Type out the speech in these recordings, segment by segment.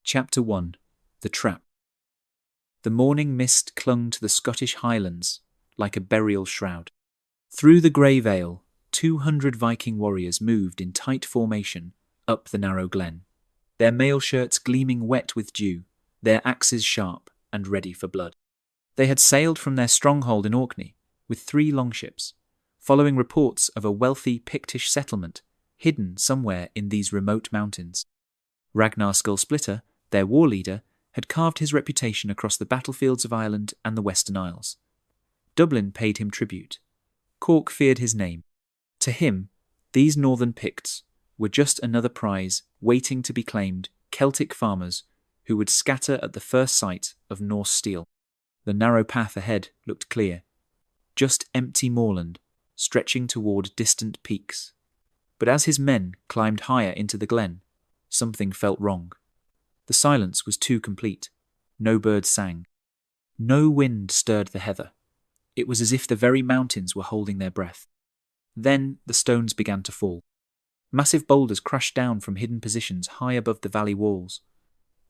Chapter 1. The Trap. The morning mist clung to the Scottish Highlands like a burial shroud. Through the grey veil, 200 Viking warriors moved in tight formation up the narrow glen, their mail shirts gleaming wet with dew, their axes sharp and ready for blood. They had sailed from their stronghold in Orkney with 3 longships, following reports of a wealthy Pictish settlement hidden somewhere in these remote mountains. Ragnar Skull-Splitter, their war leader, had carved his reputation across the battlefields of Ireland and the Western Isles. Dublin paid him tribute. Cork feared his name. To him, these northern Picts were just another prize waiting to be claimed, Celtic farmers who would scatter at the first sight of Norse steel. The narrow path ahead looked clear, just empty moorland stretching toward distant peaks. But as his men climbed higher into the glen, something felt wrong. The silence was too complete. No birds sang. No wind stirred the heather. It was as if the very mountains were holding their breath. Then the stones began to fall. Massive boulders crashed down from hidden positions high above the valley walls.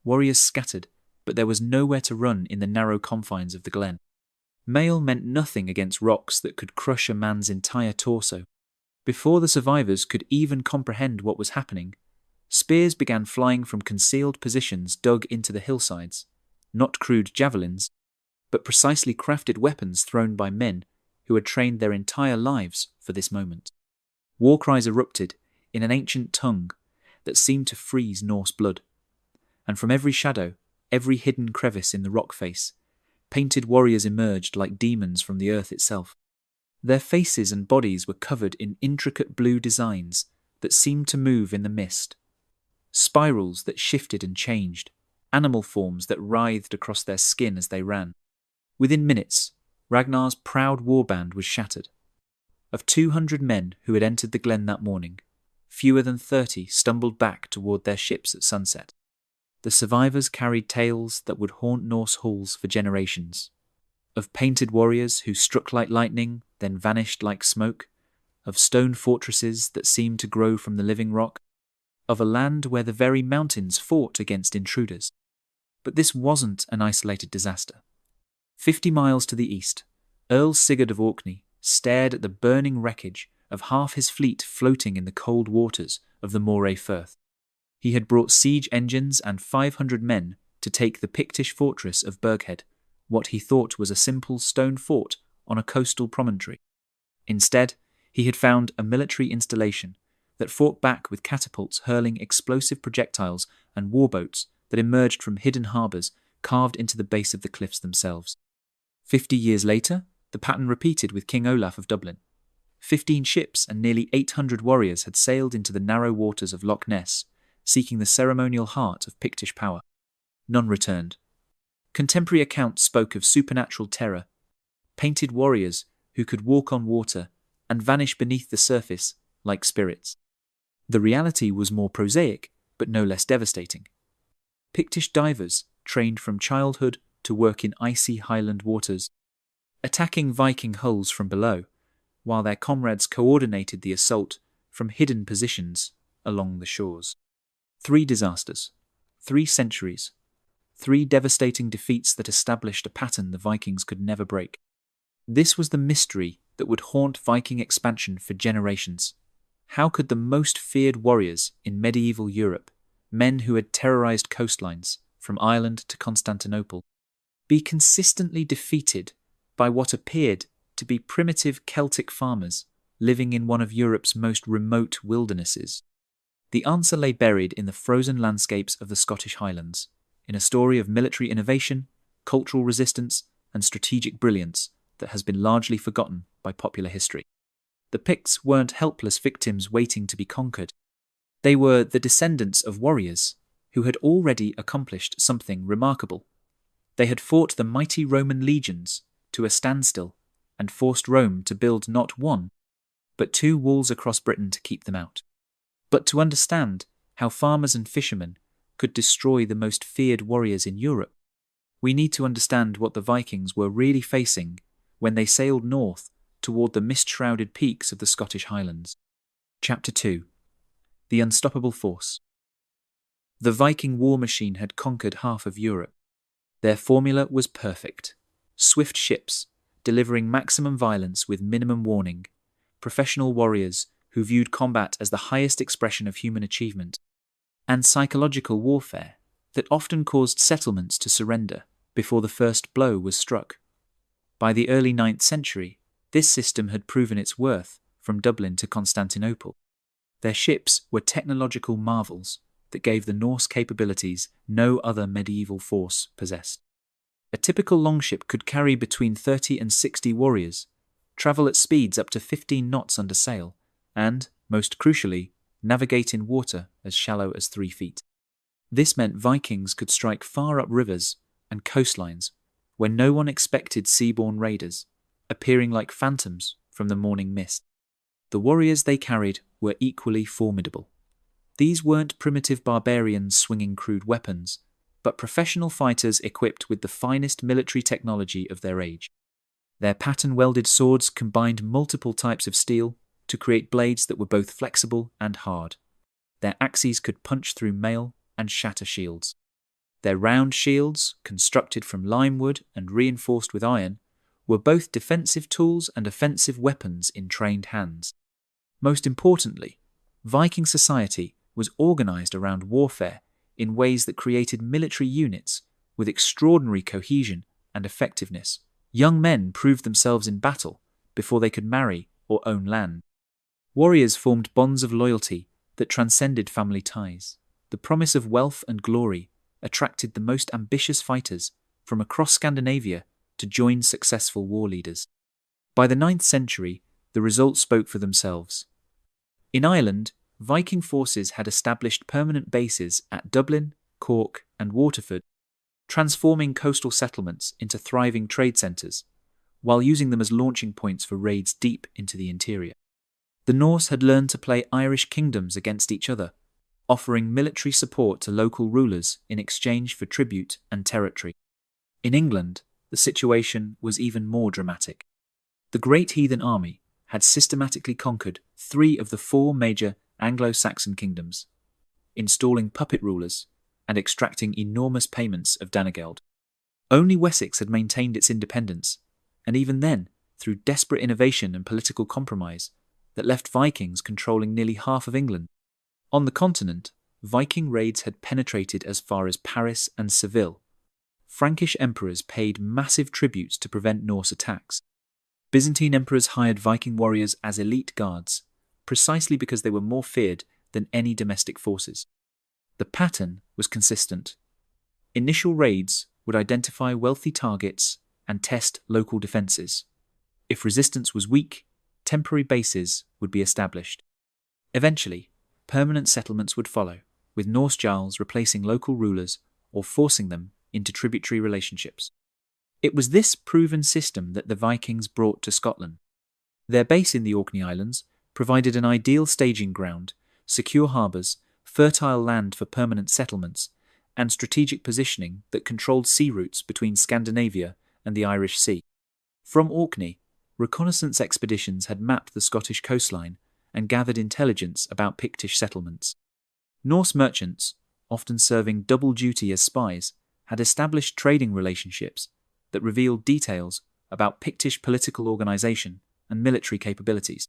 Warriors scattered, but there was nowhere to run in the narrow confines of the glen. Mail meant nothing against rocks that could crush a man's entire torso. Before the survivors could even comprehend what was happening, spears began flying from concealed positions dug into the hillsides, not crude javelins, but precisely crafted weapons thrown by men who had trained their entire lives for this moment. War cries erupted in an ancient tongue that seemed to freeze Norse blood, and from every shadow, every hidden crevice in the rock face, painted warriors emerged like demons from the earth itself. Their faces and bodies were covered in intricate blue designs that seemed to move in the mist. Spirals that shifted and changed, animal forms that writhed across their skin as they ran. Within minutes, Ragnar's proud warband was shattered. Of 200 men who had entered the glen that morning, fewer than 30 stumbled back toward their ships at sunset. The survivors carried tales that would haunt Norse halls for generations. Of painted warriors who struck like lightning, then vanished like smoke. Of stone fortresses that seemed to grow from the living rock. Of a land where the very mountains fought against intruders. But this wasn't an isolated disaster. 50 miles to the east, Earl Sigurd of Orkney stared at the burning wreckage of half his fleet floating in the cold waters of the Moray Firth. He had brought siege engines and 500 men to take the Pictish fortress of Burghead, what he thought was a simple stone fort on a coastal promontory. Instead, he had found a military installation that fought back with catapults hurling explosive projectiles and warboats that emerged from hidden harbours carved into the base of the cliffs themselves. 50 years later, the pattern repeated with King Olaf of Dublin. 15 ships and nearly 800 warriors had sailed into the narrow waters of Loch Ness, seeking the ceremonial heart of Pictish power. None returned. Contemporary accounts spoke of supernatural terror, painted warriors who could walk on water and vanish beneath the surface like spirits. The reality was more prosaic, but no less devastating. Pictish divers trained from childhood to work in icy highland waters, attacking Viking hulls from below, while their comrades coordinated the assault from hidden positions along the shores. 3 disasters, 3 centuries, 3 devastating defeats that established a pattern the Vikings could never break. This was the mystery that would haunt Viking expansion for generations. How could the most feared warriors in medieval Europe, men who had terrorized coastlines from Ireland to Constantinople, be consistently defeated by what appeared to be primitive Celtic farmers living in one of Europe's most remote wildernesses? The answer lay buried in the frozen landscapes of the Scottish Highlands, in a story of military innovation, cultural resistance, and strategic brilliance that has been largely forgotten by popular history. The Picts weren't helpless victims waiting to be conquered. They were the descendants of warriors who had already accomplished something remarkable. They had fought the mighty Roman legions to a standstill and forced Rome to build not 1, but 2 walls across Britain to keep them out. But to understand how farmers and fishermen could destroy the most feared warriors in Europe, we need to understand what the Vikings were really facing when they sailed north toward the mist-shrouded peaks of the Scottish Highlands. Chapter 2. The Unstoppable Force. The Viking war machine had conquered half of Europe. Their formula was perfect. Swift ships, delivering maximum violence with minimum warning, professional warriors who viewed combat as the highest expression of human achievement, and psychological warfare that often caused settlements to surrender before the first blow was struck. By the early 9th century, this system had proven its worth from Dublin to Constantinople. Their ships were technological marvels that gave the Norse capabilities no other medieval force possessed. A typical longship could carry between 30 and 60 warriors, travel at speeds up to 15 knots under sail, and, most crucially, navigate in water as shallow as 3 feet. This meant Vikings could strike far up rivers and coastlines when no one expected seaborne raiders, appearing like phantoms from the morning mist. The warriors they carried were equally formidable. These weren't primitive barbarians swinging crude weapons, but professional fighters equipped with the finest military technology of their age. Their pattern-welded swords combined multiple types of steel to create blades that were both flexible and hard. Their axes could punch through mail and shatter shields. Their round shields, constructed from lime wood and reinforced with iron, were both defensive tools and offensive weapons in trained hands. Most importantly, Viking society was organized around warfare in ways that created military units with extraordinary cohesion and effectiveness. Young men proved themselves in battle before they could marry or own land. Warriors formed bonds of loyalty that transcended family ties. The promise of wealth and glory attracted the most ambitious fighters from across Scandinavia to join successful war leaders. By the 9th century, the results spoke for themselves. In Ireland, Viking forces had established permanent bases at Dublin, Cork, and Waterford, transforming coastal settlements into thriving trade centres, while using them as launching points for raids deep into the interior. The Norse had learned to play Irish kingdoms against each other, offering military support to local rulers in exchange for tribute and territory. In England, the situation was even more dramatic. The Great Heathen Army had systematically conquered 3 of the 4 major Anglo-Saxon kingdoms, installing puppet rulers and extracting enormous payments of Danegeld. Only Wessex had maintained its independence, and even then, through desperate innovation and political compromise, that left Vikings controlling nearly half of England. On the continent, Viking raids had penetrated as far as Paris and Seville. Frankish emperors paid massive tributes to prevent Norse attacks. Byzantine emperors hired Viking warriors as elite guards, precisely because they were more feared than any domestic forces. The pattern was consistent. Initial raids would identify wealthy targets and test local defences. If resistance was weak, temporary bases would be established. Eventually, permanent settlements would follow, with Norse jarls replacing local rulers or forcing them into tributary relationships. It was this proven system that the Vikings brought to Scotland. Their base in the Orkney Islands provided an ideal staging ground, secure harbours, fertile land for permanent settlements, and strategic positioning that controlled sea routes between Scandinavia and the Irish Sea. From Orkney, reconnaissance expeditions had mapped the Scottish coastline and gathered intelligence about Pictish settlements. Norse merchants, often serving double duty as spies, had established trading relationships that revealed details about Pictish political organisation and military capabilities.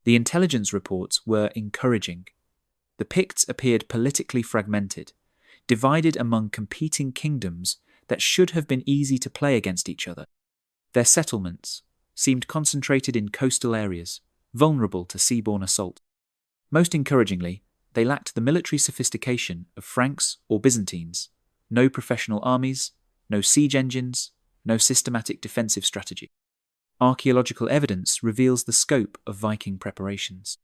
The intelligence reports were encouraging. The Picts appeared politically fragmented, divided among competing kingdoms that should have been easy to play against each other. Their settlements seemed concentrated in coastal areas, vulnerable to seaborne assault. Most encouragingly, they lacked the military sophistication of Franks or Byzantines, no professional armies, no siege engines, no systematic defensive strategy. Archaeological evidence reveals the scope of Viking preparations.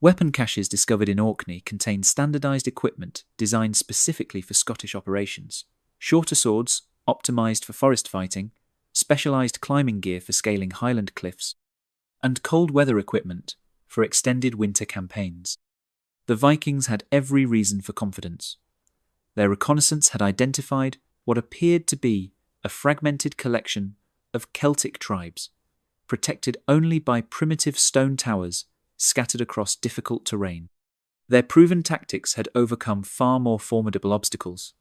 Weapon caches discovered in Orkney contain standardized equipment designed specifically for Scottish operations: shorter swords, optimized for forest fighting, specialized climbing gear for scaling highland cliffs, and cold weather equipment for extended winter campaigns. The Vikings had every reason for confidence. Their reconnaissance had identified what appeared to be a fragmented collection of Celtic tribes, protected only by primitive stone towers scattered across difficult terrain. Their proven tactics had overcome far more formidable obstacles.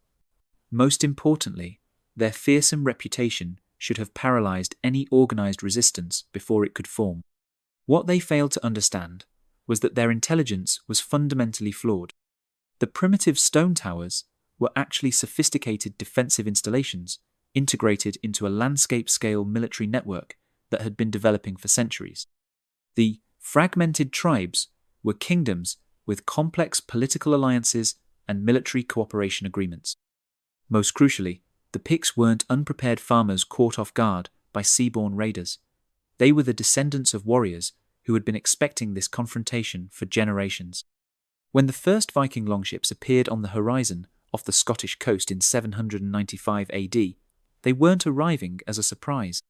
Most importantly, their fearsome reputation should have paralyzed any organized resistance before it could form. What they failed to understand was that their intelligence was fundamentally flawed. The primitive stone towers were actually sophisticated defensive installations integrated into a landscape-scale military network that had been developing for centuries. The fragmented tribes were kingdoms with complex political alliances and military cooperation agreements. Most crucially, the Picts weren't unprepared farmers caught off guard by seaborne raiders. They were the descendants of warriors who had been expecting this confrontation for generations. When the first Viking longships appeared on the horizon off the Scottish coast in 795 AD, they weren't arriving as a surprise.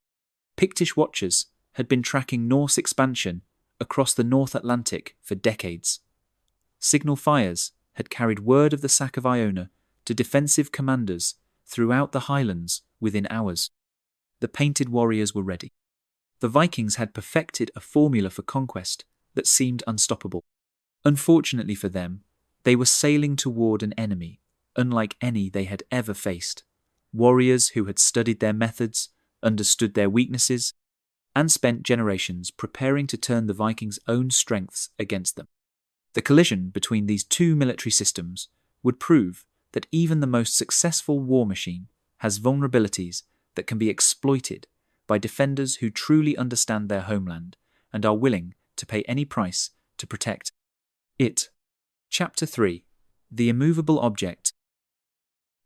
Pictish watchers had been tracking Norse expansion across the North Atlantic for decades. Signal fires had carried word of the sack of Iona to defensive commanders throughout the Highlands within hours. The painted warriors were ready. The Vikings had perfected a formula for conquest that seemed unstoppable. Unfortunately for them, they were sailing toward an enemy unlike any they had ever faced. Warriors who had studied their methods, understood their weaknesses, and spent generations preparing to turn the Vikings' own strengths against them. The collision between these two military systems would prove that even the most successful war machine has vulnerabilities that can be exploited by defenders who truly understand their homeland and are willing to pay any price to protect it. Chapter 3. The Immovable Object.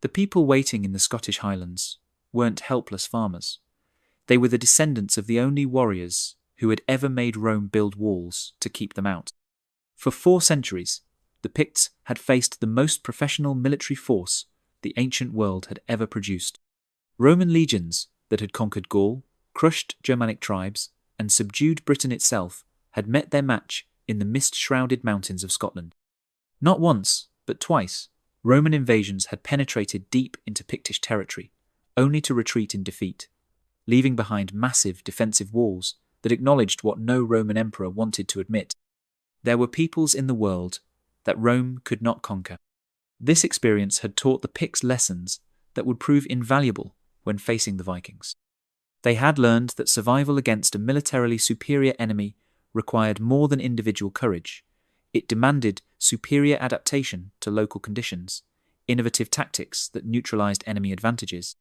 The people waiting in the Scottish Highlands weren't helpless farmers. They were the descendants of the only warriors who had ever made Rome build walls to keep them out. For 4 centuries, the Picts had faced the most professional military force the ancient world had ever produced. Roman legions that had conquered Gaul, crushed Germanic tribes, and subdued Britain itself had met their match in the mist-shrouded mountains of Scotland. Not once, but twice, Roman invasions had penetrated deep into Pictish territory, only to retreat in defeat, leaving behind massive defensive walls that acknowledged what no Roman emperor wanted to admit. There were peoples in the world that Rome could not conquer. This experience had taught the Picts lessons that would prove invaluable when facing the Vikings. They had learned that survival against a militarily superior enemy required more than individual courage. It demanded superior adaptation to local conditions, innovative tactics that neutralized enemy advantages,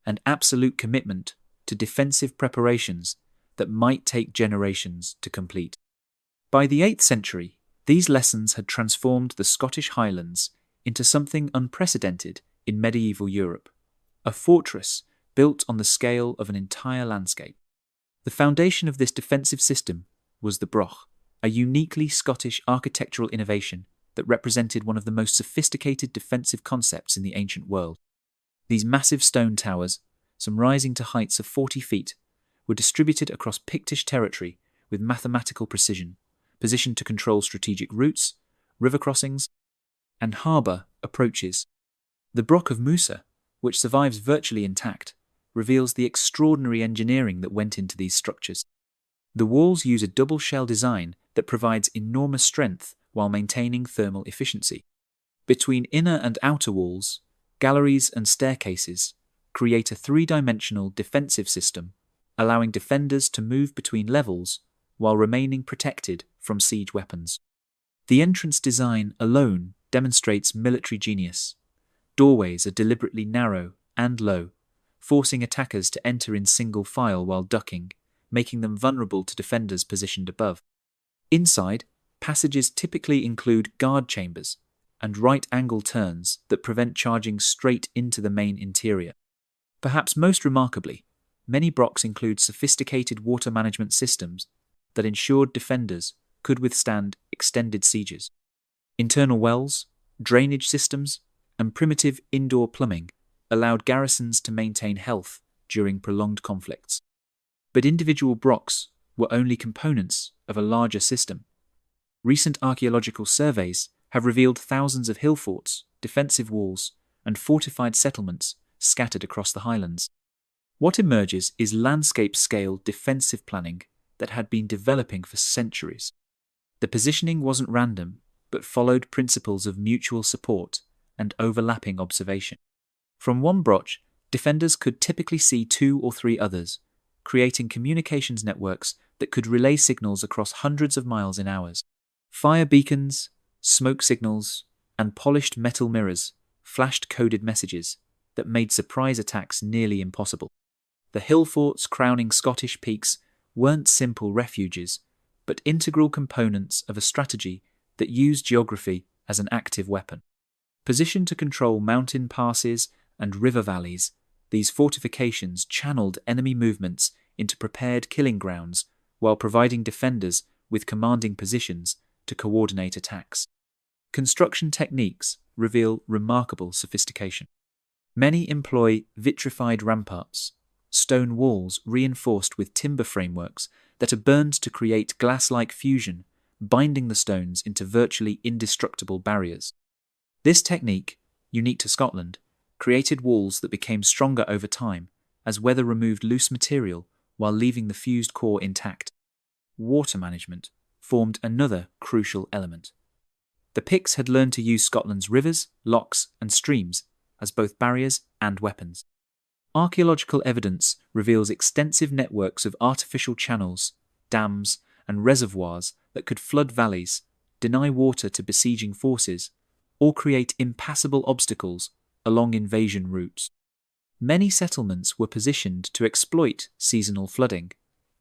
and absolute commitment to defensive preparations that might take generations to complete. By the 8th century, these lessons had transformed the Scottish Highlands into something unprecedented in medieval Europe, a fortress built on the scale of an entire landscape. The foundation of this defensive system was the broch, a uniquely Scottish architectural innovation that represented one of the most sophisticated defensive concepts in the ancient world. These massive stone towers, some rising to heights of 40 feet, were distributed across Pictish territory with mathematical precision, positioned to control strategic routes, river crossings, and harbour approaches. The Broch of Musa, which survives virtually intact, reveals the extraordinary engineering that went into these structures. The walls use a double shell design that provides enormous strength while maintaining thermal efficiency. Between inner and outer walls, galleries and staircases create a 3-dimensional defensive system, allowing defenders to move between levels while remaining protected from siege weapons. The entrance design alone demonstrates military genius. Doorways are deliberately narrow and low, forcing attackers to enter in single file while ducking, making them vulnerable to defenders positioned above. Inside, passages typically include guard chambers and right-angle turns that prevent charging straight into the main interior. Perhaps most remarkably, many brochs include sophisticated water management systems that ensured defenders could withstand extended sieges. Internal wells, drainage systems, and primitive indoor plumbing allowed garrisons to maintain health during prolonged conflicts. But individual brochs were only components of a larger system. Recent archaeological surveys have revealed thousands of hill forts, defensive walls, and fortified settlements scattered across the highlands. What emerges is landscape-scale defensive planning that had been developing for centuries. The positioning wasn't random, but followed principles of mutual support and overlapping observation. From one brooch, defenders could typically see 2 or 3 others, creating communications networks that could relay signals across hundreds of miles in hours. Fire beacons, smoke signals, and polished metal mirrors flashed coded messages that made surprise attacks nearly impossible. The hill forts crowning Scottish peaks weren't simple refuges, but integral components of a strategy that used geography as an active weapon. Positioned to control mountain passes and river valleys, these fortifications channeled enemy movements into prepared killing grounds while providing defenders with commanding positions to coordinate attacks. Construction techniques reveal remarkable sophistication. Many employ vitrified ramparts, stone walls reinforced with timber frameworks that are burned to create glass-like fusion, binding the stones into virtually indestructible barriers. This technique, unique to Scotland, created walls that became stronger over time as weather removed loose material while leaving the fused core intact. Water management formed another crucial element. The Picts had learned to use Scotland's rivers, lochs, and streams as both barriers and weapons. Archaeological evidence reveals extensive networks of artificial channels, dams, and reservoirs that could flood valleys, deny water to besieging forces, or create impassable obstacles along invasion routes. Many settlements were positioned to exploit seasonal flooding.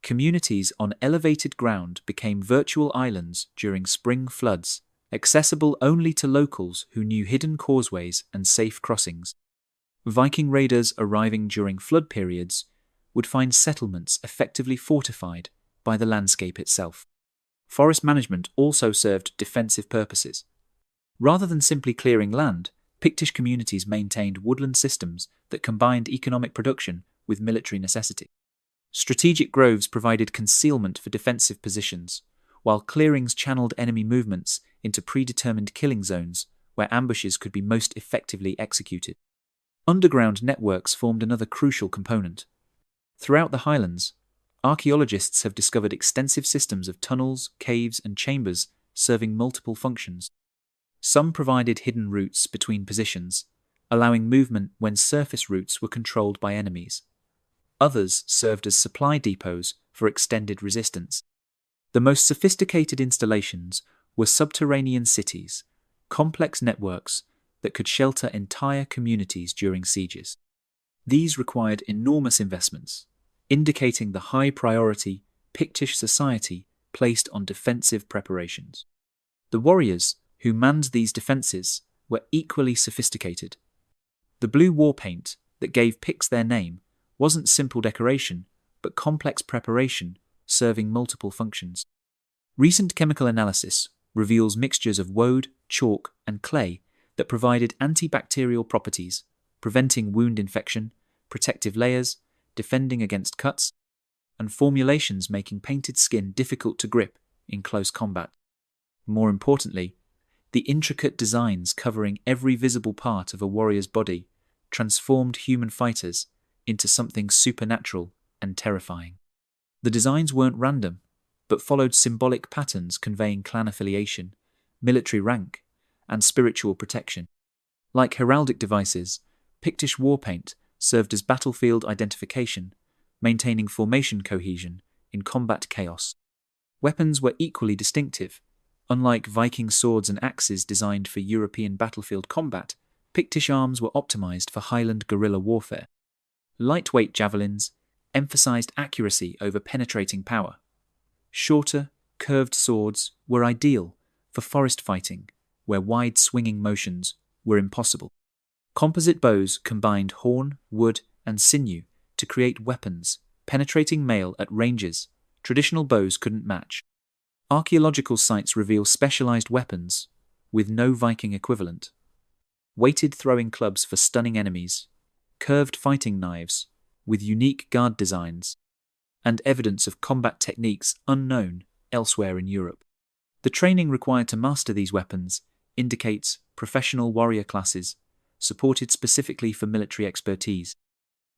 Communities on elevated ground became virtual islands during spring floods, accessible only to locals who knew hidden causeways and safe crossings. Viking raiders arriving during flood periods would find settlements effectively fortified by the landscape itself. Forest management also served defensive purposes. Rather than simply clearing land, Pictish communities maintained woodland systems that combined economic production with military necessity. Strategic groves provided concealment for defensive positions, while clearings channeled enemy movements into predetermined killing zones where ambushes could be most effectively executed. Underground networks formed another crucial component. Throughout the Highlands, archaeologists have discovered extensive systems of tunnels, caves, and chambers serving multiple functions. Some provided hidden routes between positions, allowing movement when surface routes were controlled by enemies. Others served as supply depots for extended resistance. The most sophisticated installations were subterranean cities, complex networks that could shelter entire communities during sieges. These required enormous investments, indicating the high priority Pictish society placed on defensive preparations. The warriors who manned these defences were equally sophisticated. The blue war paint that gave Picts their name wasn't simple decoration, but complex preparation serving multiple functions. Recent chemical analysis reveals mixtures of woad, chalk, and clay that provided antibacterial properties, preventing wound infection, protective layers, defending against cuts, and formulations making painted skin difficult to grip in close combat. More importantly, the intricate designs covering every visible part of a warrior's body transformed human fighters into something supernatural and terrifying. The designs weren't random, but followed symbolic patterns conveying clan affiliation, military rank, and spiritual protection. Like heraldic devices, Pictish war paint served as battlefield identification, maintaining formation cohesion in combat chaos. Weapons were equally distinctive. Unlike Viking swords and axes designed for European battlefield combat, Pictish arms were optimized for Highland guerrilla warfare. Lightweight javelins emphasized accuracy over penetrating power. Shorter, curved swords were ideal for forest fighting, where wide swinging motions were impossible. Composite bows combined horn, wood, and sinew to create weapons penetrating mail at ranges traditional bows couldn't match. Archaeological sites reveal specialized weapons with no Viking equivalent. Weighted throwing clubs for stunning enemies, curved fighting knives with unique guard designs, and evidence of combat techniques unknown elsewhere in Europe. The training required to master these weapons indicates professional warrior classes supported specifically for military expertise.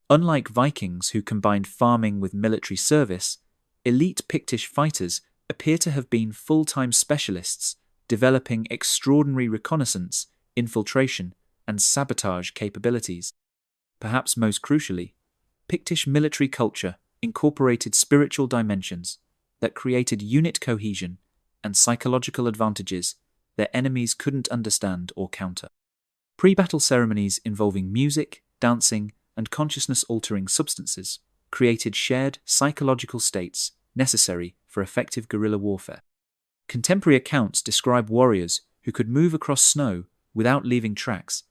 Unlike Vikings who combined farming with military service, elite Pictish fighters appear to have been full-time specialists developing extraordinary reconnaissance, infiltration, and sabotage capabilities. Perhaps most crucially, Pictish military culture incorporated spiritual dimensions that created unit cohesion and psychological advantages their enemies couldn't understand or counter. Pre-battle ceremonies involving music, dancing, and consciousness-altering substances created shared psychological states necessary for effective guerrilla warfare. Contemporary accounts describe warriors who could move across snow without leaving tracks,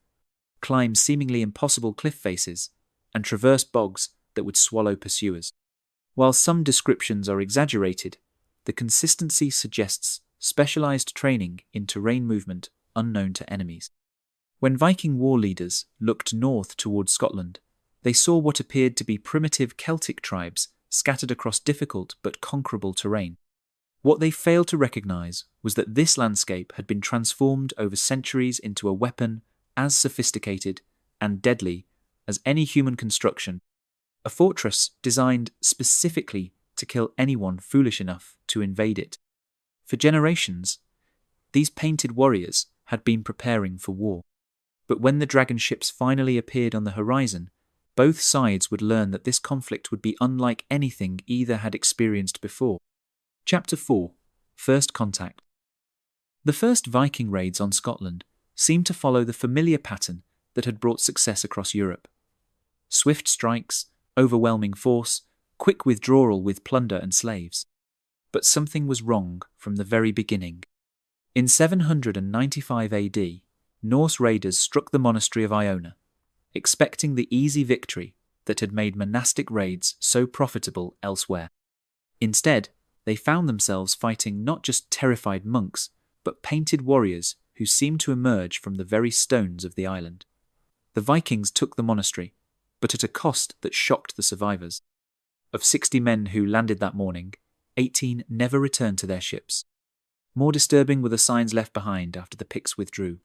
climb seemingly impossible cliff faces, and traverse bogs that would swallow pursuers. While some descriptions are exaggerated, the consistency suggests specialized training in terrain movement unknown to enemies. When Viking war leaders looked north towards Scotland, they saw what appeared to be primitive Celtic tribes scattered across difficult but conquerable terrain. What they failed to recognize was that this landscape had been transformed over centuries into a weapon as sophisticated and deadly as any human construction, a fortress designed specifically to kill anyone foolish enough to invade it. For generations, these painted warriors had been preparing for war. But when the dragon ships finally appeared on the horizon, both sides would learn that this conflict would be unlike anything either had experienced before. Chapter 4: First Contact. The first Viking raids on Scotland seemed to follow the familiar pattern that had brought success across Europe. Swift strikes, overwhelming force, quick withdrawal with plunder and slaves. But something was wrong from the very beginning. In 795 AD, Norse raiders struck the monastery of Iona, expecting the easy victory that had made monastic raids so profitable elsewhere. Instead, they found themselves fighting not just terrified monks, but painted warriors who seemed to emerge from the very stones of the island. The Vikings took the monastery, but at a cost that shocked the survivors. Of 60 men who landed that morning, 18 never returned to their ships. More disturbing were the signs left behind after the Picts withdrew.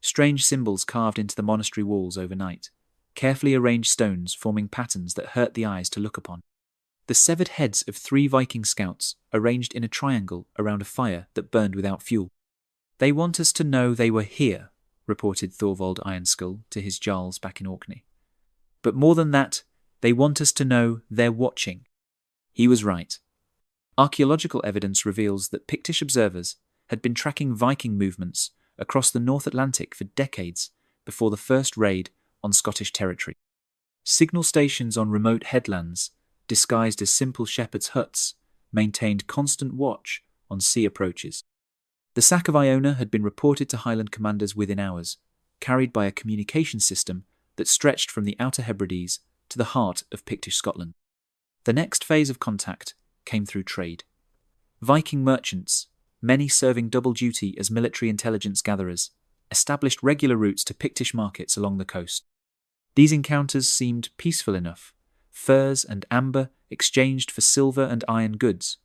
Strange symbols carved into the monastery walls overnight, carefully arranged stones forming patterns that hurt the eyes to look upon. The severed heads of 3 Viking scouts arranged in a triangle around a fire that burned without fuel. "They want us to know they were here," reported Thorvald Ironskull to his jarls back in Orkney. "But more than that, they want us to know they're watching." He was right. Archaeological evidence reveals that Pictish observers had been tracking Viking movements across the North Atlantic for decades before the first raid on Scottish territory. Signal stations on remote headlands, disguised as simple shepherds' huts, maintained constant watch on sea approaches. The sack of Iona had been reported to Highland commanders within hours, carried by a communication system that stretched from the Outer Hebrides to the heart of Pictish Scotland. The next phase of contact came through trade. Viking merchants, many serving double duty as military intelligence gatherers, established regular routes to Pictish markets along the coast. These encounters seemed peaceful enough, furs and amber exchanged for silver and iron goods.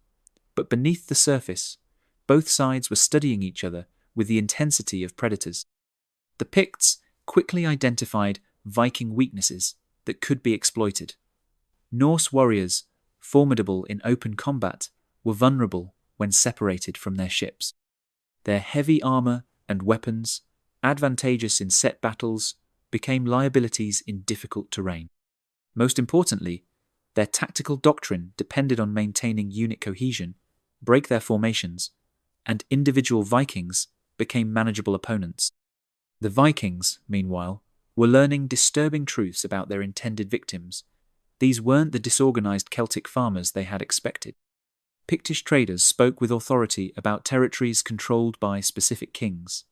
But beneath the surface, both sides were studying each other with the intensity of predators. The Picts quickly identified Viking weaknesses that could be exploited. Norse warriors, formidable in open combat, were vulnerable when separated from their ships. Their heavy armour and weapons, advantageous in set battles, became liabilities in difficult terrain. Most importantly, their tactical doctrine depended on maintaining unit cohesion, break their formations, and individual Vikings became manageable opponents. The Vikings, meanwhile, were learning disturbing truths about their intended victims. These weren't the disorganized Celtic farmers they had expected. Pictish traders spoke with authority about territories controlled by specific kings,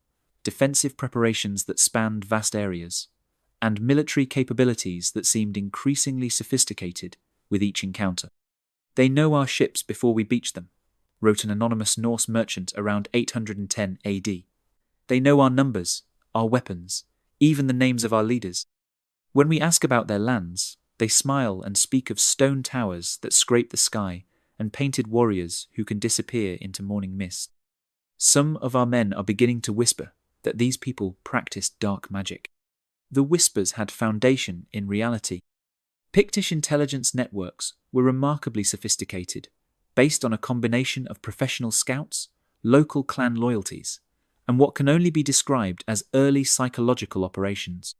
defensive preparations that spanned vast areas, and military capabilities that seemed increasingly sophisticated with each encounter. "They know our ships before we beach them," wrote an anonymous Norse merchant around 810 AD. "They know our numbers, our weapons, even the names of our leaders. When we ask about their lands, they smile and speak of stone towers that scrape the sky and painted warriors who can disappear into morning mist. Some of our men are beginning to whisper that these people practiced dark magic." The whispers had foundation in reality. Pictish intelligence networks were remarkably sophisticated, based on a combination of professional scouts, local clan loyalties, and what can only be described as early psychological operations.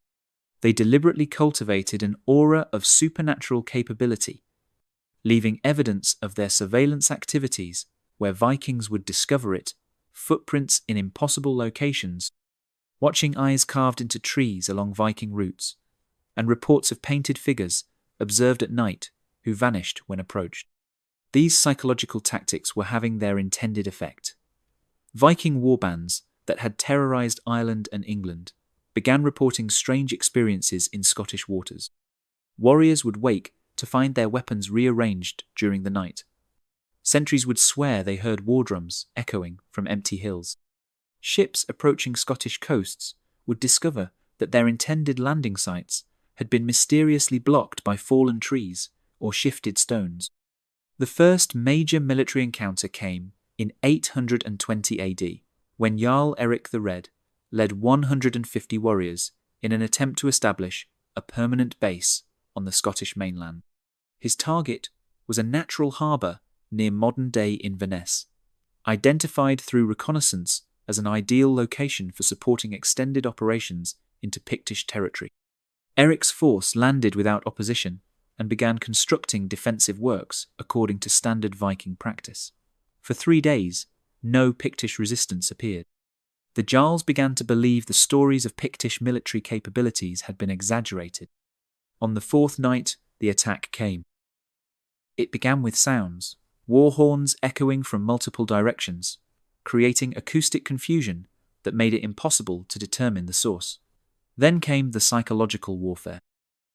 They deliberately cultivated an aura of supernatural capability, leaving evidence of their surveillance activities where Vikings would discover it, footprints in impossible locations, watching eyes carved into trees along Viking routes, and reports of painted figures observed at night who vanished when approached. These psychological tactics were having their intended effect. Viking warbands that had terrorized Ireland and England began reporting strange experiences in Scottish waters. Warriors would wake to find their weapons rearranged during the night. Sentries would swear they heard war drums echoing from empty hills. Ships approaching Scottish coasts would discover that their intended landing sites had been mysteriously blocked by fallen trees or shifted stones. The first major military encounter came in 820 AD, when Jarl Eric the Red led 150 warriors in an attempt to establish a permanent base on the Scottish mainland. His target was a natural harbour near modern-day Inverness, identified through reconnaissance as an ideal location for supporting extended operations into Pictish territory. Eric's force landed without opposition and began constructing defensive works according to standard Viking practice. For 3 days, no Pictish resistance appeared. The Jarls began to believe the stories of Pictish military capabilities had been exaggerated. On the 4th night, the attack came. It began with sounds, war horns echoing from multiple directions, creating acoustic confusion that made it impossible to determine the source. Then came the psychological warfare.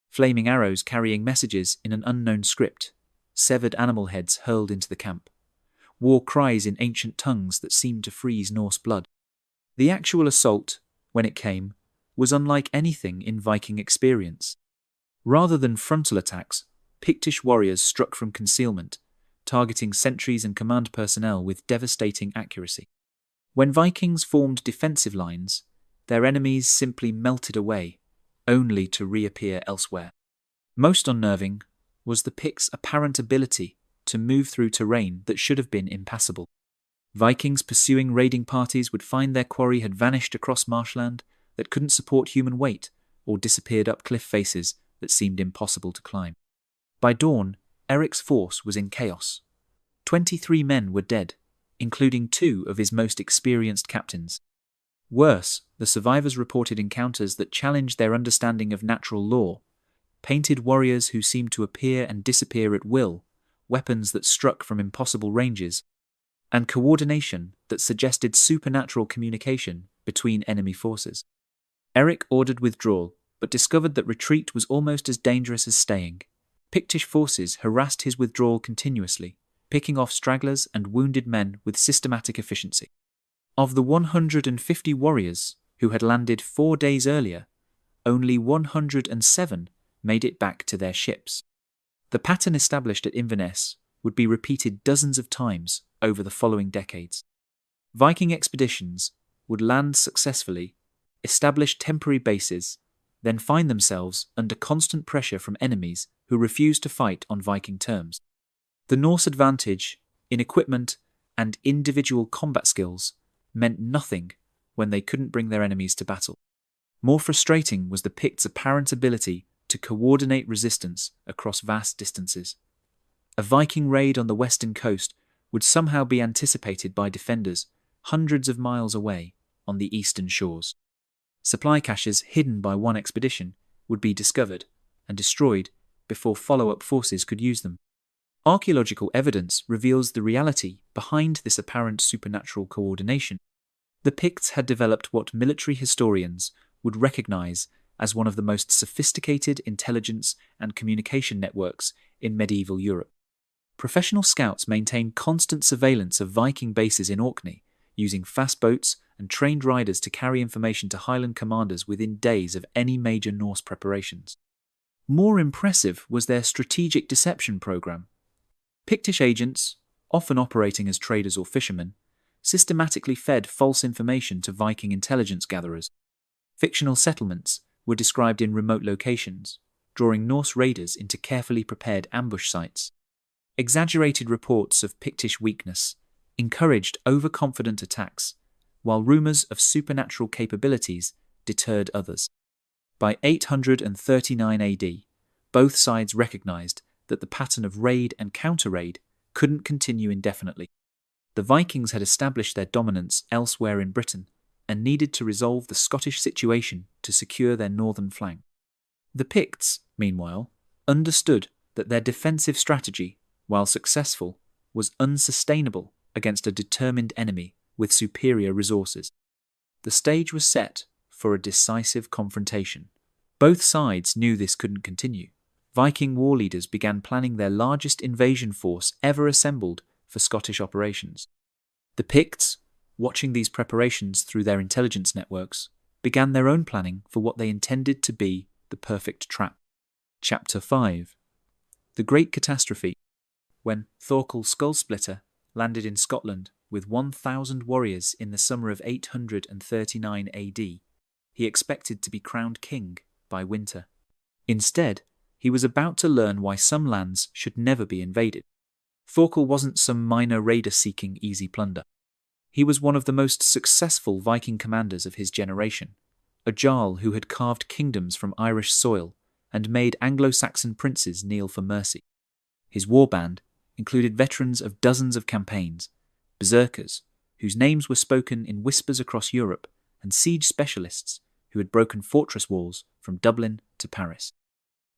Flaming arrows carrying messages in an unknown script, severed animal heads hurled into the camp, war cries in ancient tongues that seemed to freeze Norse blood. The actual assault, when it came, was unlike anything in Viking experience. Rather than frontal attacks, Pictish warriors struck from concealment, targeting sentries and command personnel with devastating accuracy. When Vikings formed defensive lines, their enemies simply melted away, only to reappear elsewhere. Most unnerving was the Picts' apparent ability to move through terrain that should have been impassable. Vikings pursuing raiding parties would find their quarry had vanished across marshland that couldn't support human weight or disappeared up cliff faces that seemed impossible to climb. By dawn, Eric's force was in chaos. 23 men were dead, including 2 of his most experienced captains. Worse, the survivors reported encounters that challenged their understanding of natural law, painted warriors who seemed to appear and disappear at will, weapons that struck from impossible ranges, and coordination that suggested supernatural communication between enemy forces. Eric ordered withdrawal, but discovered that retreat was almost as dangerous as staying. Pictish forces harassed his withdrawal continuously, picking off stragglers and wounded men with systematic efficiency. Of the 150 warriors who had landed 4 days earlier, only 107 made it back to their ships. The pattern established at Inverness would be repeated dozens of times over the following decades. Viking expeditions would land successfully, establish temporary bases, then find themselves under constant pressure from enemies who refused to fight on Viking terms. The Norse advantage in equipment and individual combat skills meant nothing when they couldn't bring their enemies to battle. More frustrating was the Picts' apparent ability to coordinate resistance across vast distances. A Viking raid on the western coast would somehow be anticipated by defenders hundreds of miles away on the eastern shores. Supply caches hidden by one expedition would be discovered and destroyed before follow-up forces could use them. Archaeological evidence reveals the reality behind this apparent supernatural coordination. The Picts had developed what military historians would recognize as one of the most sophisticated intelligence and communication networks in medieval Europe. Professional scouts maintained constant surveillance of Viking bases in Orkney, using fast boats and trained riders to carry information to Highland commanders within days of any major Norse preparations. More impressive was their strategic deception program. Pictish agents, often operating as traders or fishermen, systematically fed false information to Viking intelligence gatherers. Fictional settlements were described in remote locations, drawing Norse raiders into carefully prepared ambush sites. Exaggerated reports of Pictish weakness encouraged overconfident attacks, while rumours of supernatural capabilities deterred others. By 839 AD, both sides recognised that the pattern of raid and counter-raid couldn't continue indefinitely. The Vikings had established their dominance elsewhere in Britain and needed to resolve the Scottish situation to secure their northern flank. The Picts, meanwhile, understood that their defensive strategy, while successful, was unsustainable against a determined enemy with superior resources. The stage was set for a decisive confrontation. Both sides knew this couldn't continue. Viking war leaders began planning their largest invasion force ever assembled for Scottish operations. The Picts, watching these preparations through their intelligence networks, began their own planning for what they intended to be the perfect trap. Chapter 5. The Great Catastrophe. When Thorkel Skull-Splitter landed in Scotland with 1,000 warriors in the summer of 839 AD, he expected to be crowned king by winter. Instead, he was about to learn why some lands should never be invaded. Thorkel wasn't some minor raider seeking easy plunder. He was one of the most successful Viking commanders of his generation, a Jarl who had carved kingdoms from Irish soil and made Anglo-Saxon princes kneel for mercy. His warband included veterans of dozens of campaigns, berserkers, whose names were spoken in whispers across Europe, and siege specialists who had broken fortress walls from Dublin to Paris.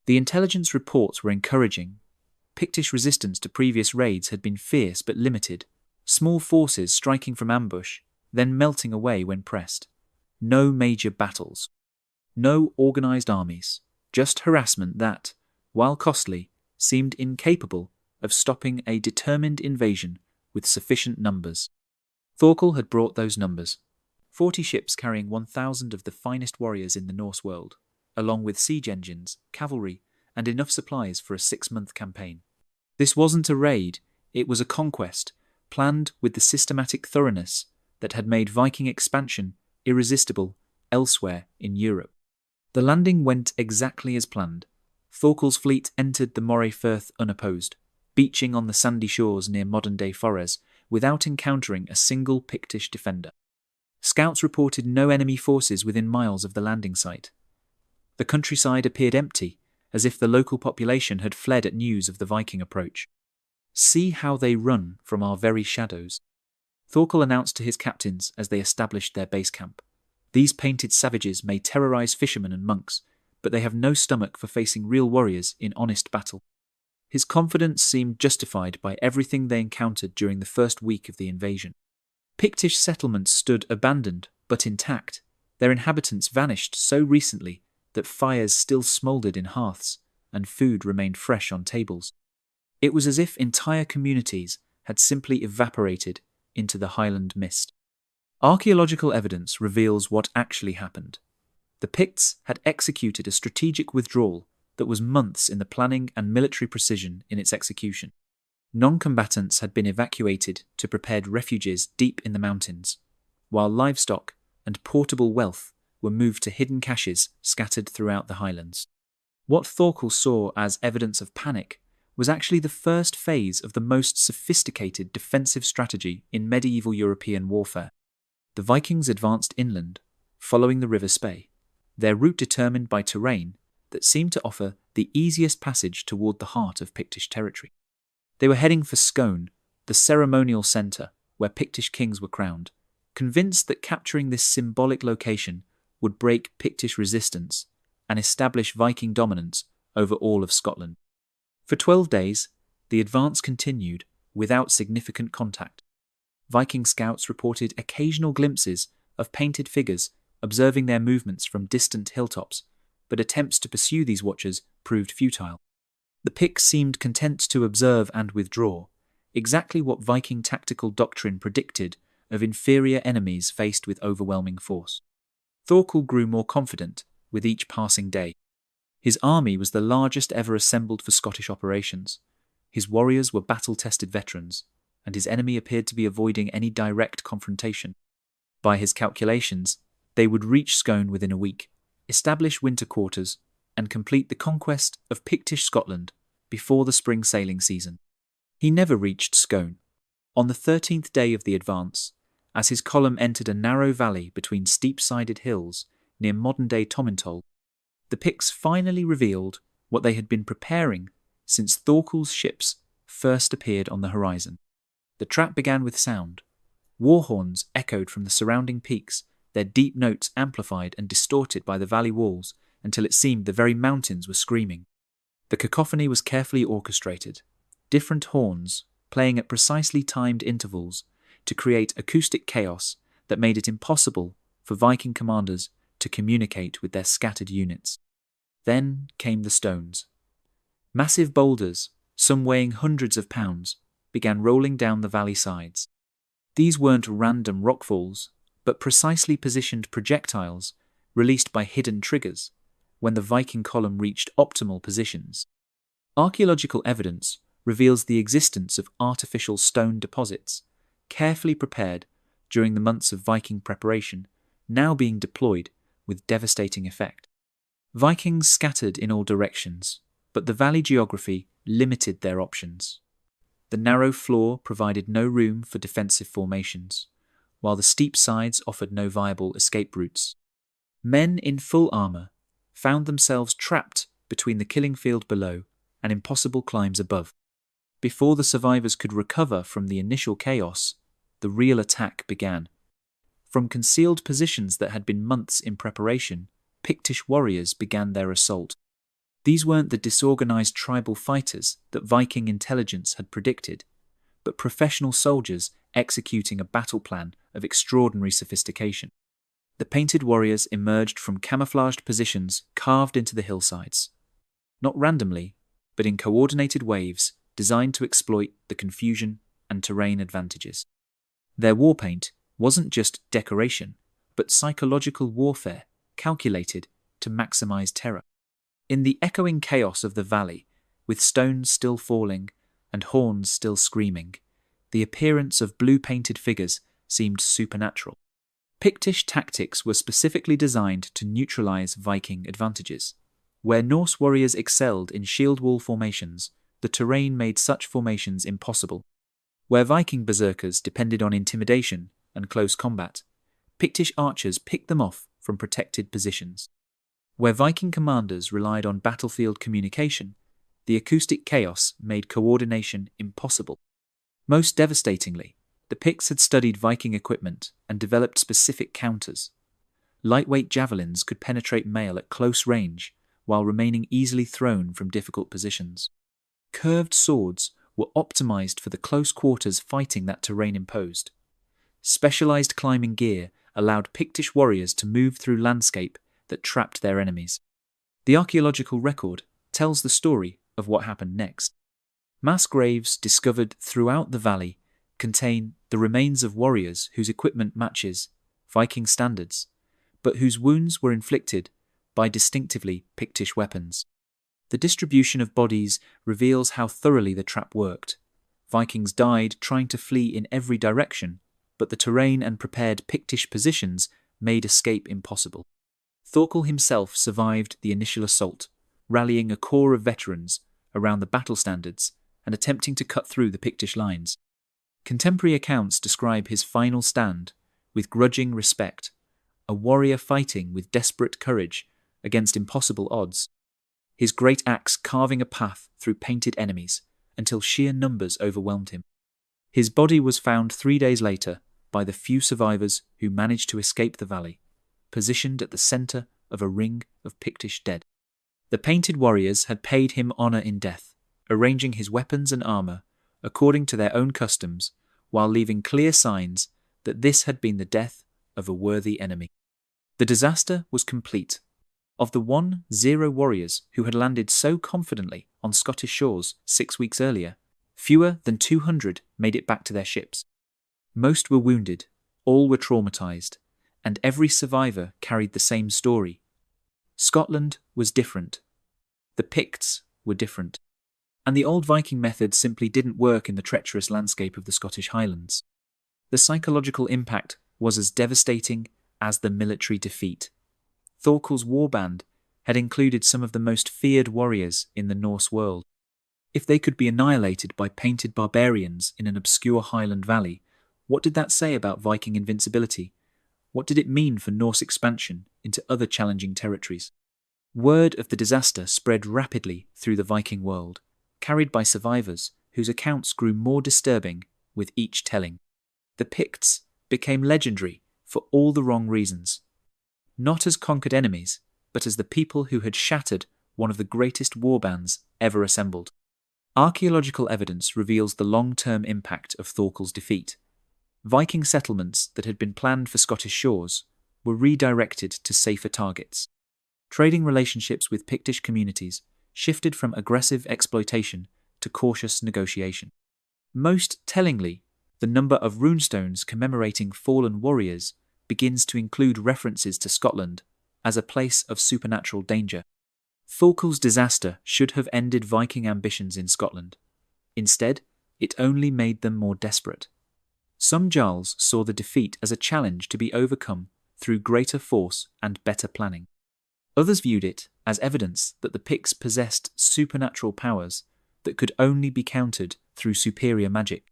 The intelligence reports were encouraging. Pictish resistance to previous raids had been fierce but limited, small forces striking from ambush, then melting away when pressed. No major battles. No organised armies, just harassment that, while costly, seemed incapable of stopping a determined invasion with sufficient numbers. Thorkel had brought those numbers. 40 ships carrying 1,000 of the finest warriors in the Norse world, along with siege engines, cavalry, and enough supplies for a 6-month campaign. This wasn't a raid, it was a conquest, planned with the systematic thoroughness that had made Viking expansion irresistible elsewhere in Europe. The landing went exactly as planned. Thorkel's fleet entered the Moray Firth unopposed, beaching on the sandy shores near modern-day Forres without encountering a single Pictish defender. Scouts reported no enemy forces within miles of the landing site. The countryside appeared empty, as if the local population had fled at news of the Viking approach. "See how they run from our very shadows," Thorkel announced to his captains as they established their base camp. "These painted savages may terrorize fishermen and monks, but they have no stomach for facing real warriors in honest battle." His confidence seemed justified by everything they encountered during the first week of the invasion. Pictish settlements stood abandoned but intact. Their inhabitants vanished so recently that fires still smouldered in hearths and food remained fresh on tables. It was as if entire communities had simply evaporated into the Highland mist. Archaeological evidence reveals what actually happened. The Picts had executed a strategic withdrawal that was months in the planning and military precision in its execution. Non-combatants had been evacuated to prepared refuges deep in the mountains, while livestock and portable wealth were moved to hidden caches scattered throughout the highlands. What Thorkel saw as evidence of panic was actually the first phase of the most sophisticated defensive strategy in medieval European warfare. The Vikings advanced inland, following the River Spey, their route determined by terrain that seemed to offer the easiest passage toward the heart of Pictish territory. They were heading for Scone, the ceremonial centre where Pictish kings were crowned, convinced that capturing this symbolic location would break Pictish resistance and establish Viking dominance over all of Scotland. For 12 days, the advance continued without significant contact. Viking scouts reported occasional glimpses of painted figures observing their movements from distant hilltops, but attempts to pursue these watchers proved futile. The Picts seemed content to observe and withdraw, exactly what Viking tactical doctrine predicted of inferior enemies faced with overwhelming force. Thorkel grew more confident with each passing day. His army was the largest ever assembled for Scottish operations. His warriors were battle-tested veterans, and his enemy appeared to be avoiding any direct confrontation. By his calculations, they would reach Scone within a week, establish winter quarters, and complete the conquest of Pictish Scotland before the spring sailing season. He never reached Scone. On the 13th day of the advance, As his column entered a narrow valley between steep-sided hills near modern-day Tomintoul, the Picts finally revealed what they had been preparing since Thorkel's ships first appeared on the horizon. The trap began with sound. War horns echoed from the surrounding peaks, their deep notes amplified and distorted by the valley walls until it seemed the very mountains were screaming. The cacophony was carefully orchestrated, different horns playing at precisely timed intervals to create acoustic chaos that made it impossible for Viking commanders to communicate with their scattered units. Then came the stones. Massive boulders, some weighing hundreds of pounds, began rolling down the valley sides. These weren't random rockfalls, but precisely positioned projectiles released by hidden triggers when the Viking column reached optimal positions. Archaeological evidence reveals the existence of artificial stone deposits, carefully prepared during the months of Viking preparation, now being deployed with devastating effect. Vikings scattered in all directions, but the valley geography limited their options. The narrow floor provided no room for defensive formations, while the steep sides offered no viable escape routes. Men in full armour found themselves trapped between the killing field below and impossible climbs above. Before the survivors could recover from the initial chaos, the real attack began. From concealed positions that had been months in preparation, Pictish warriors began their assault. These weren't the disorganized tribal fighters that Viking intelligence had predicted, but professional soldiers executing a battle plan of extraordinary sophistication. The painted warriors emerged from camouflaged positions carved into the hillsides, not randomly, but in coordinated waves designed to exploit the confusion and terrain advantages. Their war paint wasn't just decoration, but psychological warfare calculated to maximize terror. In the echoing chaos of the valley, with stones still falling and horns still screaming, the appearance of blue-painted figures seemed supernatural. Pictish tactics were specifically designed to neutralize Viking advantages. Where Norse warriors excelled in shield wall formations, the terrain made such formations impossible. Where Viking berserkers depended on intimidation and close combat, Pictish archers picked them off from protected positions. Where Viking commanders relied on battlefield communication, the acoustic chaos made coordination impossible. Most devastatingly, the Picts had studied Viking equipment and developed specific counters. Lightweight javelins could penetrate mail at close range while remaining easily thrown from difficult positions. Curved swords were optimized for the close quarters fighting that terrain imposed. Specialized climbing gear allowed Pictish warriors to move through landscape that trapped their enemies. The archaeological record tells the story of what happened next. Mass graves discovered throughout the valley contain the remains of warriors whose equipment matches Viking standards, but whose wounds were inflicted by distinctively Pictish weapons. The distribution of bodies reveals how thoroughly the trap worked. Vikings died trying to flee in every direction, but the terrain and prepared Pictish positions made escape impossible. Thorkel himself survived the initial assault, rallying a corps of veterans around the battle standards and attempting to cut through the Pictish lines. Contemporary accounts describe his final stand with grudging respect, a warrior fighting with desperate courage against impossible odds, his great axe carving a path through painted enemies until sheer numbers overwhelmed him. His body was found 3 days later by the few survivors who managed to escape the valley, positioned at the centre of a ring of Pictish dead. The painted warriors had paid him honour in death, arranging his weapons and armour according to their own customs, while leaving clear signs that this had been the death of a worthy enemy. The disaster was complete. Of the 0 warriors who had landed so confidently on Scottish shores 6 weeks earlier, fewer than 200 made it back to their ships. Most were wounded, all were traumatised, and every survivor carried the same story. Scotland was different. The Picts were different. And the old Viking method simply didn't work in the treacherous landscape of the Scottish Highlands. The psychological impact was as devastating as the military defeat. Thorkel's warband had included some of the most feared warriors in the Norse world. If they could be annihilated by painted barbarians in an obscure highland valley, What did that say about Viking invincibility? What did it mean for Norse expansion into other challenging territories? Word of the disaster spread rapidly through the Viking world, carried by survivors whose accounts grew more disturbing with each telling. The Picts became legendary for all the wrong reasons. Not as conquered enemies, but as the people who had shattered one of the greatest war bands ever assembled. Archaeological evidence reveals the long-term impact of Thorkel's defeat. Viking settlements that had been planned for Scottish shores were redirected to safer targets. Trading relationships with Pictish communities shifted from aggressive exploitation to cautious negotiation. Most tellingly, the number of runestones commemorating fallen warriors begins to include references to Scotland as a place of supernatural danger. Thorkel's disaster should have ended Viking ambitions in Scotland. Instead, it only made them more desperate. Some Jarls saw the defeat as a challenge to be overcome through greater force and better planning. Others viewed it as evidence that the Picts possessed supernatural powers that could only be countered through superior magic.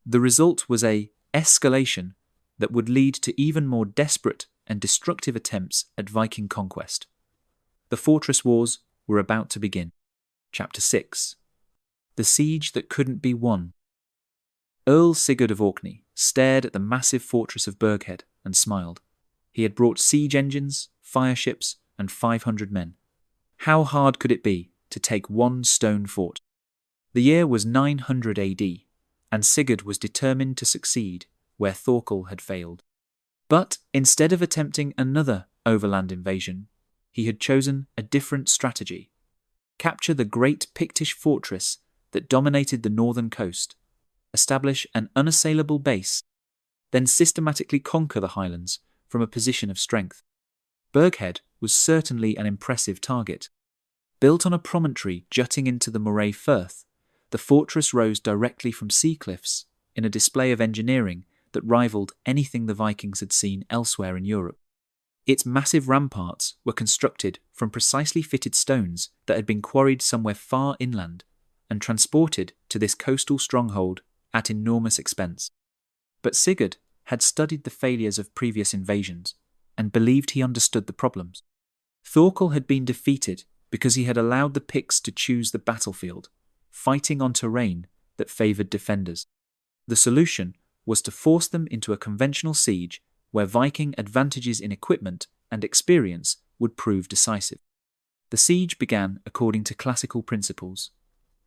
The result was a escalation that would lead to even more desperate and destructive attempts at Viking conquest. The fortress wars were about to begin. Chapter 6. The Siege That Couldn't Be Won. Earl Sigurd of Orkney stared at the massive fortress of Burghead and smiled. He had brought siege engines, fire ships, and 500 men. How hard could it be to take one stone fort? The year was 900 AD, and Sigurd was determined to succeed where Thorkel had failed. But instead of attempting another overland invasion, he had chosen a different strategy. Capture the great Pictish fortress that dominated the northern coast, establish an unassailable base, then systematically conquer the highlands from a position of strength. Burghead was certainly an impressive target. Built on a promontory jutting into the Moray Firth, the fortress rose directly from sea cliffs in a display of engineering that rivaled anything the Vikings had seen elsewhere in Europe. Its massive ramparts were constructed from precisely fitted stones that had been quarried somewhere far inland and transported to this coastal stronghold at enormous expense. But Sigurd had studied the failures of previous invasions and believed he understood the problems. Thorkel had been defeated because he had allowed the Picts to choose the battlefield, fighting on terrain that favoured defenders. The solution was to force them into a conventional siege where Viking advantages in equipment and experience would prove decisive. The siege began according to classical principles.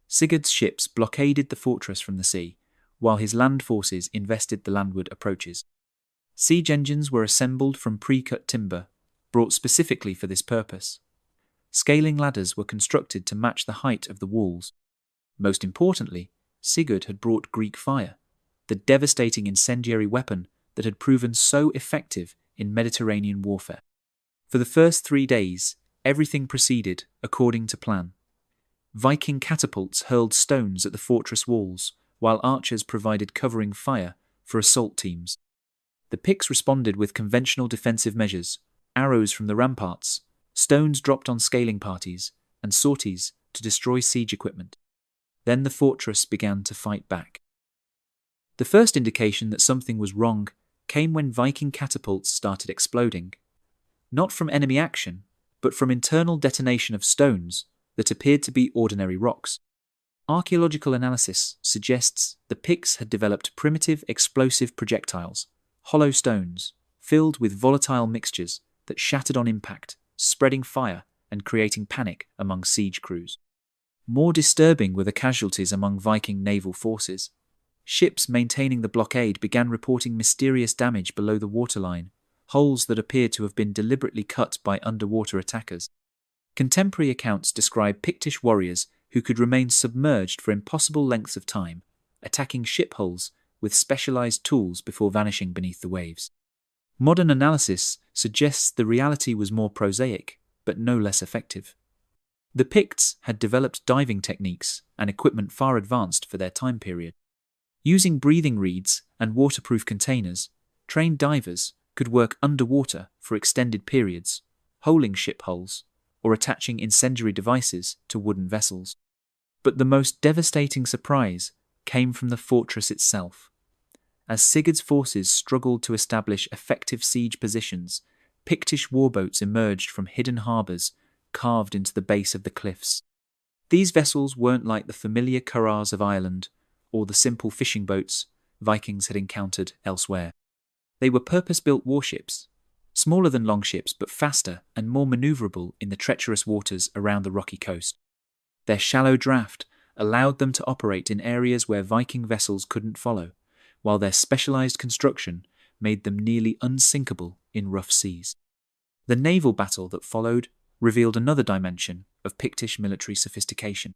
Sigurd's ships blockaded the fortress from the sea, while his land forces invested the landward approaches. Siege engines were assembled from pre-cut timber, brought specifically for this purpose. Scaling ladders were constructed to match the height of the walls. Most importantly, Sigurd had brought Greek fire, the devastating incendiary weapon that had proven so effective in Mediterranean warfare. For the first 3 days, everything proceeded according to plan. Viking catapults hurled stones at the fortress walls, while archers provided covering fire for assault teams. The Picts responded with conventional defensive measures, arrows from the ramparts, stones dropped on scaling parties, and sorties to destroy siege equipment. Then the fortress began to fight back. The first indication that something was wrong came when Viking catapults started exploding. Not from enemy action, but from internal detonation of stones that appeared to be ordinary rocks. Archaeological analysis suggests the Picts had developed primitive explosive projectiles, hollow stones, filled with volatile mixtures that shattered on impact, spreading fire and creating panic among siege crews. More disturbing were the casualties among Viking naval forces. Ships maintaining the blockade began reporting mysterious damage below the waterline, holes that appeared to have been deliberately cut by underwater attackers. Contemporary accounts describe Pictish warriors who could remain submerged for impossible lengths of time, attacking ship hulls with specialized tools before vanishing beneath the waves. Modern analysis suggests the reality was more prosaic, but no less effective. The Picts had developed diving techniques and equipment far advanced for their time period. Using breathing reeds and waterproof containers, trained divers could work underwater for extended periods, holing ship hulls, or attaching incendiary devices to wooden vessels. But the most devastating surprise came from the fortress itself. As Sigurd's forces struggled to establish effective siege positions, Pictish warboats emerged from hidden harbours carved into the base of the cliffs. These vessels weren't like the familiar curraghs of Ireland or the simple fishing boats Vikings had encountered elsewhere. They were purpose-built warships, smaller than longships but faster and more manoeuvrable in the treacherous waters around the rocky coast. Their shallow draft allowed them to operate in areas where Viking vessels couldn't follow, while their specialised construction made them nearly unsinkable in rough seas. The naval battle that followed revealed another dimension of Pictish military sophistication.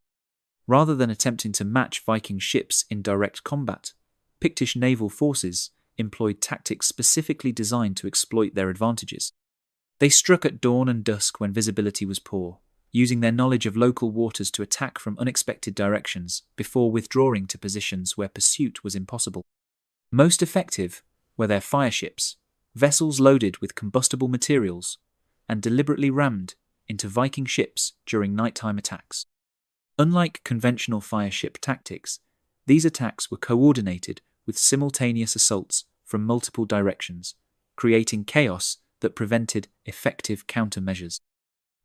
Rather than attempting to match Viking ships in direct combat, Pictish naval forces employed tactics specifically designed to exploit their advantages. They struck at dawn and dusk when visibility was poor, using their knowledge of local waters to attack from unexpected directions before withdrawing to positions where pursuit was impossible. Most effective were their fireships, vessels loaded with combustible materials and deliberately rammed into Viking ships during nighttime attacks. Unlike conventional fireship tactics, these attacks were coordinated with simultaneous assaults from multiple directions, creating chaos that prevented effective countermeasures.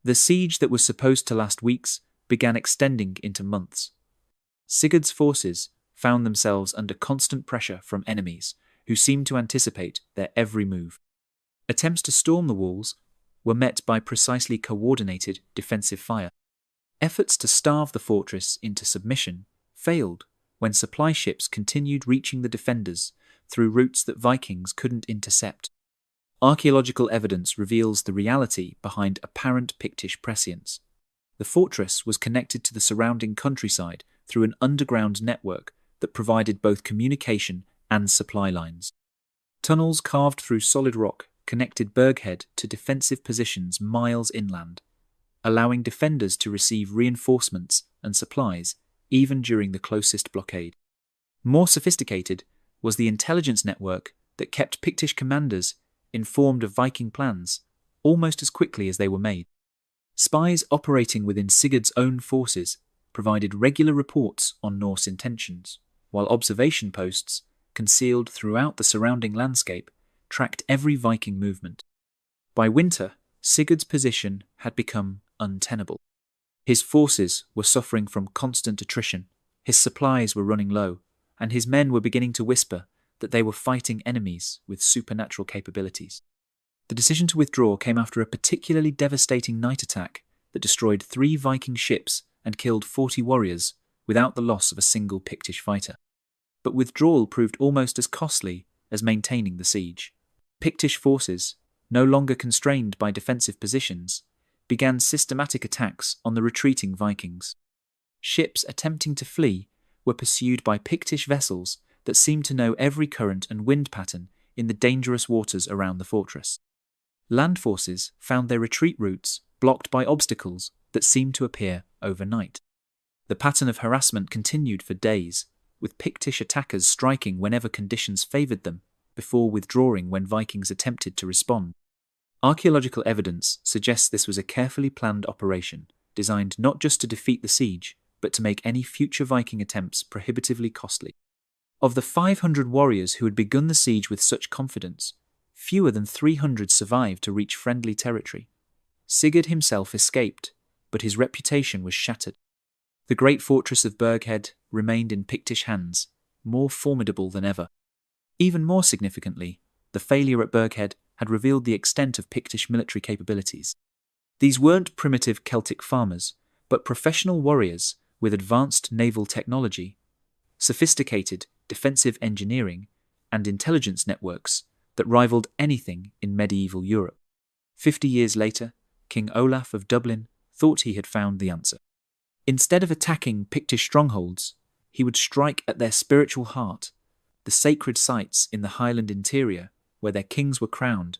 The siege that was supposed to last weeks began extending into months. Sigurd's forces found themselves under constant pressure from enemies who seemed to anticipate their every move. Attempts to storm the walls were met by precisely coordinated defensive fire. Efforts to starve the fortress into submission failed when supply ships continued reaching the defenders through routes that Vikings couldn't intercept. Archaeological evidence reveals the reality behind apparent Pictish prescience. The fortress was connected to the surrounding countryside through an underground network that provided both communication and supply lines. Tunnels carved through solid rock connected Berghead to defensive positions miles inland, allowing defenders to receive reinforcements and supplies even during the closest blockade. More sophisticated was the intelligence network that kept Pictish commanders informed of Viking plans almost as quickly as they were made. Spies operating within Sigurd's own forces provided regular reports on Norse intentions, while observation posts, concealed throughout the surrounding landscape, tracked every Viking movement. By winter, Sigurd's position had become untenable. His forces were suffering from constant attrition, his supplies were running low, and his men were beginning to whisper that they were fighting enemies with supernatural capabilities. The decision to withdraw came after a particularly devastating night attack that destroyed 3 Viking ships and killed 40 warriors without the loss of a single Pictish fighter. But withdrawal proved almost as costly as maintaining the siege. Pictish forces, no longer constrained by defensive positions, began systematic attacks on the retreating Vikings. Ships attempting to flee were pursued by Pictish vessels that seemed to know every current and wind pattern in the dangerous waters around the fortress. Land forces found their retreat routes blocked by obstacles that seemed to appear overnight. The pattern of harassment continued for days, with Pictish attackers striking whenever conditions favoured them, before withdrawing when Vikings attempted to respond. Archaeological evidence suggests this was a carefully planned operation, designed not just to defeat the siege, but to make any future Viking attempts prohibitively costly. Of the 500 warriors who had begun the siege with such confidence, fewer than 300 survived to reach friendly territory. Sigurd himself escaped, but his reputation was shattered. The great fortress of Berghead remained in Pictish hands, more formidable than ever. Even more significantly, the failure at Berghead had revealed the extent of Pictish military capabilities. These weren't primitive Celtic farmers, but professional warriors with advanced naval technology, sophisticated defensive engineering, and intelligence networks that rivaled anything in medieval Europe. 50 years later, King Olaf of Dublin thought he had found the answer. Instead of attacking Pictish strongholds, he would strike at their spiritual heart, the sacred sites in the Highland interior where their kings were crowned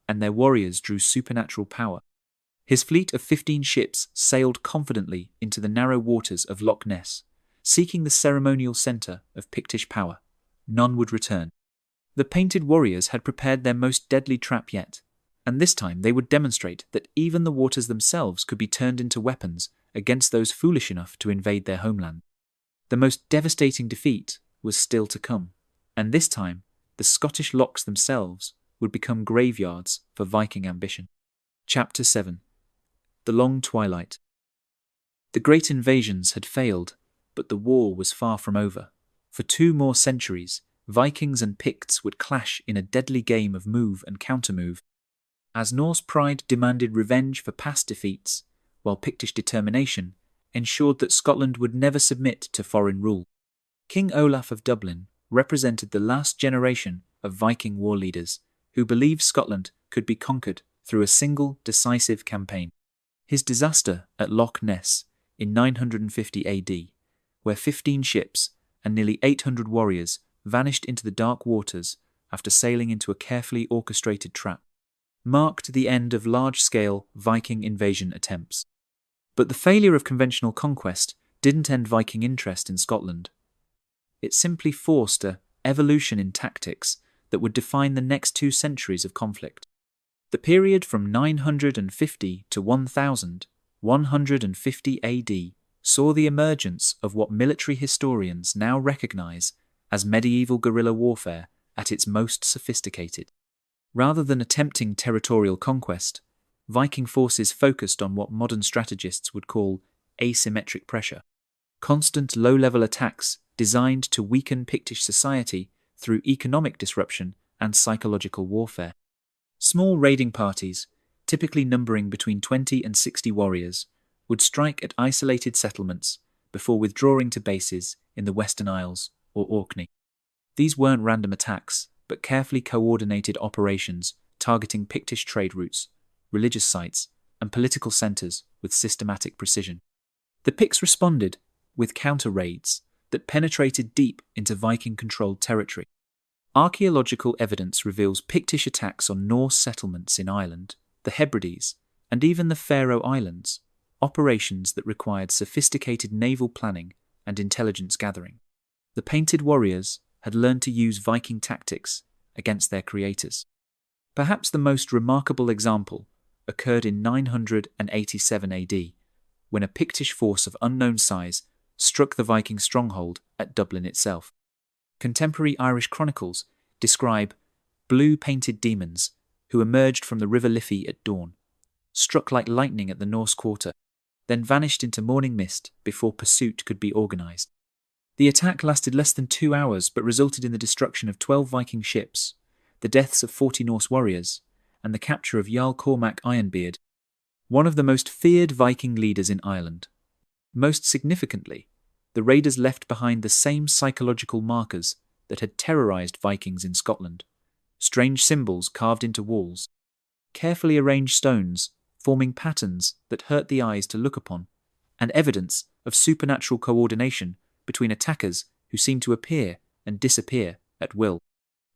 and their warriors drew supernatural power. His fleet of 15 ships sailed confidently into the narrow waters of Loch Ness, seeking the ceremonial centre of Pictish power. None would return. The painted warriors had prepared their most deadly trap yet, and this time they would demonstrate that even the waters themselves could be turned into weapons against those foolish enough to invade their homeland. The most devastating defeat was still to come, and this time the Scottish lochs themselves would become graveyards for Viking ambition. Chapter 7. The Long Twilight. The great invasions had failed, but the war was far from over. For 2 more centuries, Vikings and Picts would clash in a deadly game of move and countermove. As Norse pride demanded revenge for past defeats, while Pictish determination ensured that Scotland would never submit to foreign rule. King Olaf of Dublin represented the last generation of Viking war leaders who believed Scotland could be conquered through a single decisive campaign. His disaster at Loch Ness in 950 AD, where 15 ships and nearly 800 warriors vanished into the dark waters after sailing into a carefully orchestrated trap, marked the end of large-scale Viking invasion attempts. But the failure of conventional conquest didn't end Viking interest in Scotland. It simply forced an evolution in tactics that would define the next 2 centuries of conflict. The period from 950 to 1150 AD saw the emergence of what military historians now recognize as medieval guerrilla warfare at its most sophisticated. Rather than attempting territorial conquest, Viking forces focused on what modern strategists would call asymmetric pressure, constant low-level attacks designed to weaken Pictish society through economic disruption and psychological warfare. Small raiding parties, typically numbering between 20 and 60 warriors, would strike at isolated settlements before withdrawing to bases in the Western Isles or Orkney. These weren't random attacks, but carefully coordinated operations targeting Pictish trade routes, religious sites, and political centres with systematic precision. The Picts responded with counter-raids that penetrated deep into Viking-controlled territory. Archaeological evidence reveals Pictish attacks on Norse settlements in Ireland, the Hebrides, and even the Faroe Islands, operations that required sophisticated naval planning and intelligence gathering. The painted warriors had learned to use Viking tactics against their creators. Perhaps the most remarkable example occurred in 987 AD, when a Pictish force of unknown size struck the Viking stronghold at Dublin itself. Contemporary Irish chronicles describe blue-painted demons who emerged from the River Liffey at dawn, struck like lightning at the Norse quarter, then vanished into morning mist before pursuit could be organised. The attack lasted less than 2 hours but resulted in the destruction of 12 Viking ships, the deaths of 40 Norse warriors, and the capture of Jarl Cormac Ironbeard, one of the most feared Viking leaders in Ireland. Most significantly, the raiders left behind the same psychological markers that had terrorised Vikings in Scotland: strange symbols carved into walls, carefully arranged stones forming patterns that hurt the eyes to look upon, and evidence of supernatural coordination between attackers who seemed to appear and disappear at will.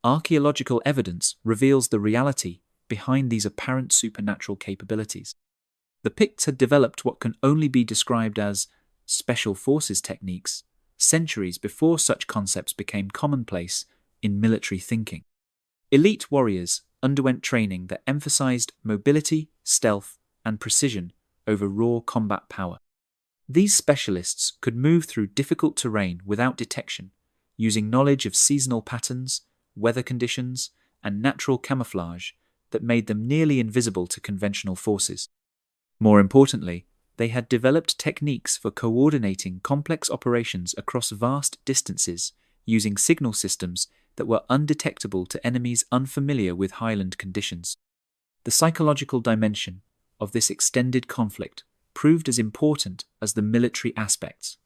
Archaeological evidence reveals the reality behind these apparent supernatural capabilities. The Picts had developed what can only be described as special forces techniques centuries before such concepts became commonplace in military thinking. Elite warriors underwent training that emphasized mobility, stealth, and precision over raw combat power. These specialists could move through difficult terrain without detection, using knowledge of seasonal patterns, weather conditions, and natural camouflage that made them nearly invisible to conventional forces. More importantly, they had developed techniques for coordinating complex operations across vast distances using signal systems that were undetectable to enemies unfamiliar with highland conditions. The psychological dimension of this extended conflict proved as important as the military aspects.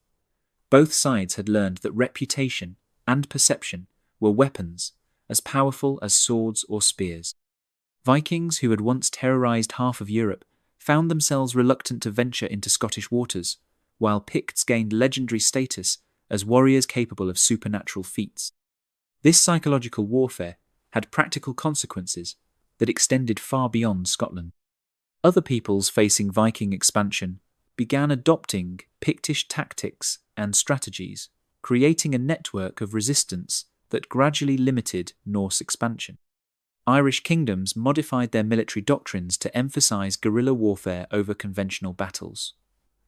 Both sides had learned that reputation and perception were weapons as powerful as swords or spears. Vikings who had once terrorized half of Europe found themselves reluctant to venture into Scottish waters, while Picts gained legendary status as warriors capable of supernatural feats. This psychological warfare had practical consequences that extended far beyond Scotland. Other peoples facing Viking expansion began adopting Pictish tactics and strategies, creating a network of resistance that gradually limited Norse expansion. Irish kingdoms modified their military doctrines to emphasize guerrilla warfare over conventional battles.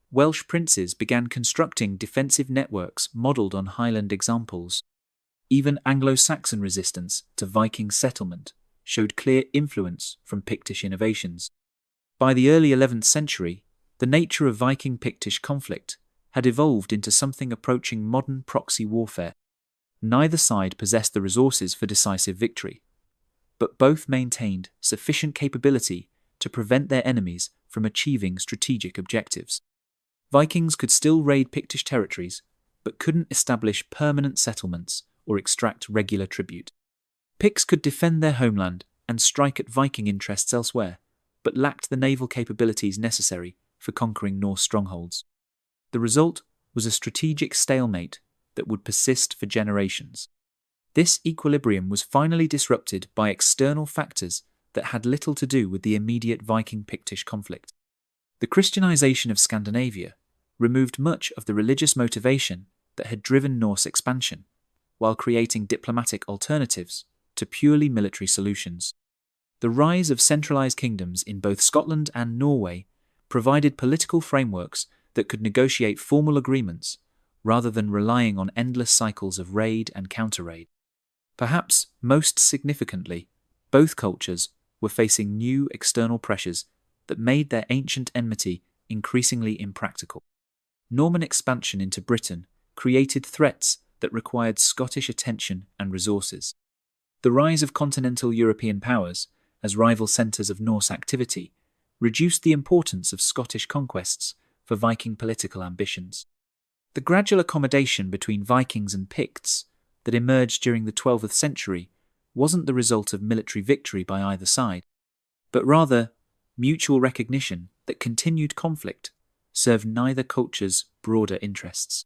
Welsh princes began constructing defensive networks modelled on Highland examples. Even Anglo-Saxon resistance to Viking settlement showed clear influence from Pictish innovations. By the early 11th century, the nature of Viking-Pictish conflict had evolved into something approaching modern proxy warfare. Neither side possessed the resources for decisive victory, but both maintained sufficient capability to prevent their enemies from achieving strategic objectives. Vikings could still raid Pictish territories, but couldn't establish permanent settlements or extract regular tribute. Picts could defend their homeland and strike at Viking interests elsewhere, but lacked the naval capabilities necessary for conquering Norse strongholds. The result was a strategic stalemate that would persist for generations. This equilibrium was finally disrupted by external factors that had little to do with the immediate Viking-Pictish conflict. The Christianization of Scandinavia removed much of the religious motivation that had driven Norse expansion, while creating diplomatic alternatives to purely military solutions. The rise of centralized kingdoms in both Scotland and Norway provided political frameworks that could negotiate formal agreements rather than relying on endless cycles of raid and counter-raid. Perhaps most significantly, both cultures were facing new external pressures that made their ancient enmity increasingly impractical. Norman expansion into Britain created threats that required Scottish attention and resources. The rise of continental European powers as rival centres of Norse activity reduced the importance of Scottish conquests for Viking political ambitions. The gradual accommodation between Vikings and Picts that emerged during the 12th century wasn't the result of military victory by either side, but rather mutual recognition that continued conflict served neither culture's broader interests.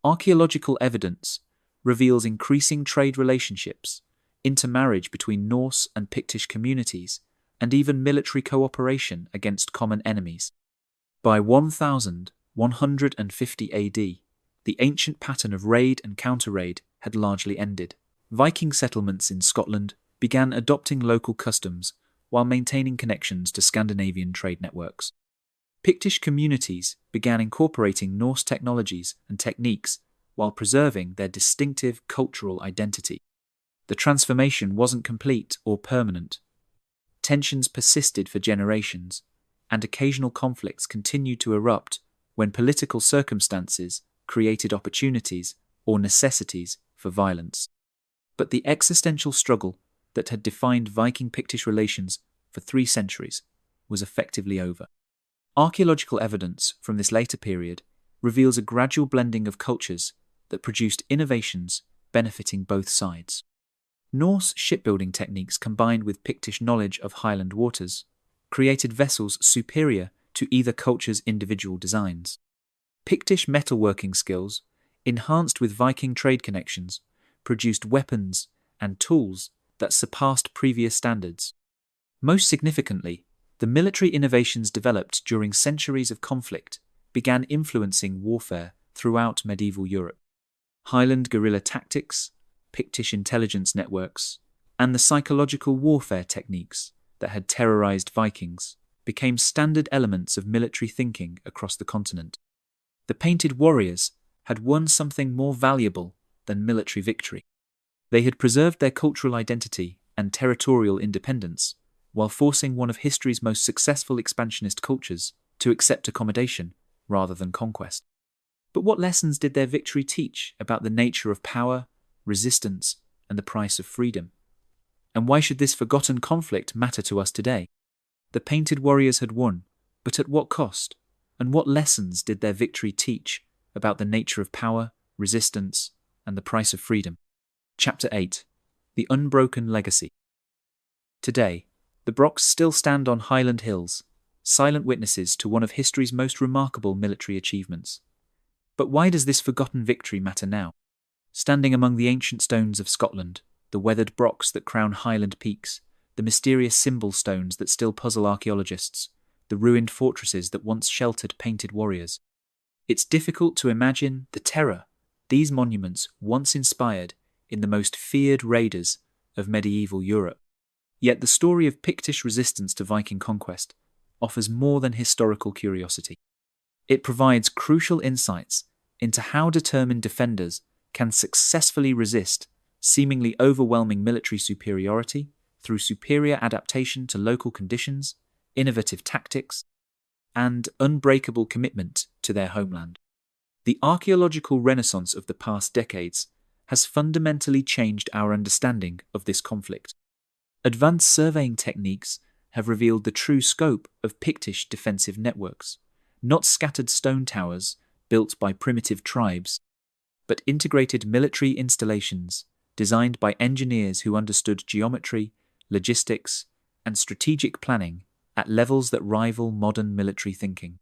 Archaeological evidence reveals increasing trade relationships, intermarriage between Norse and Pictish communities, and even military cooperation against common enemies. By 1150 AD, the ancient pattern of raid and counter-raid had largely ended. Viking settlements in Scotland began adopting local customs while maintaining connections to Scandinavian trade networks. Pictish communities began incorporating Norse technologies and techniques while preserving their distinctive cultural identity. The transformation wasn't complete or permanent. Tensions persisted for generations, and occasional conflicts continued to erupt when political circumstances created opportunities or necessities for violence. But the existential struggle that had defined Viking-Pictish relations for 3 centuries was effectively over. Archaeological evidence from this later period reveals a gradual blending of cultures that produced innovations benefiting both sides. Norse shipbuilding techniques combined with Pictish knowledge of highland waters created vessels superior to either culture's individual designs. Pictish metalworking skills, enhanced with Viking trade connections, produced weapons and tools that surpassed previous standards. Most significantly, the military innovations developed during centuries of conflict began influencing warfare throughout medieval Europe. Highland guerrilla tactics, Pictish intelligence networks, and the psychological warfare techniques that had terrorized Vikings became standard elements of military thinking across the continent. The painted warriors had won something more valuable than military victory. They had preserved their cultural identity and territorial independence while forcing one of history's most successful expansionist cultures to accept accommodation rather than conquest. But what lessons did their victory teach about the nature of power, resistance, and the price of freedom? And why should this forgotten conflict matter to us today? The painted warriors had won, but at what cost? And what lessons did their victory teach about the nature of power, resistance, and the price of freedom? Chapter 8. The Unbroken Legacy. Today, the Brocks still stand on Highland hills, silent witnesses to one of history's most remarkable military achievements. But why does this forgotten victory matter now? Standing among the ancient stones of Scotland, the weathered brocks that crown Highland peaks, the mysterious symbol stones that still puzzle archaeologists, the ruined fortresses that once sheltered painted warriors, it's difficult to imagine the terror these monuments once inspired in the most feared raiders of medieval Europe. Yet the story of Pictish resistance to Viking conquest offers more than historical curiosity. It provides crucial insights into how determined defenders can successfully resist seemingly overwhelming military superiority through superior adaptation to local conditions, innovative tactics, and unbreakable commitment to their homeland. The archaeological renaissance of the past decades has fundamentally changed our understanding of this conflict. Advanced surveying techniques have revealed the true scope of Pictish defensive networks, not scattered stone towers built by primitive tribes, but integrated military installations designed by engineers who understood geometry, logistics, and strategic planning at levels that rival modern military thinking.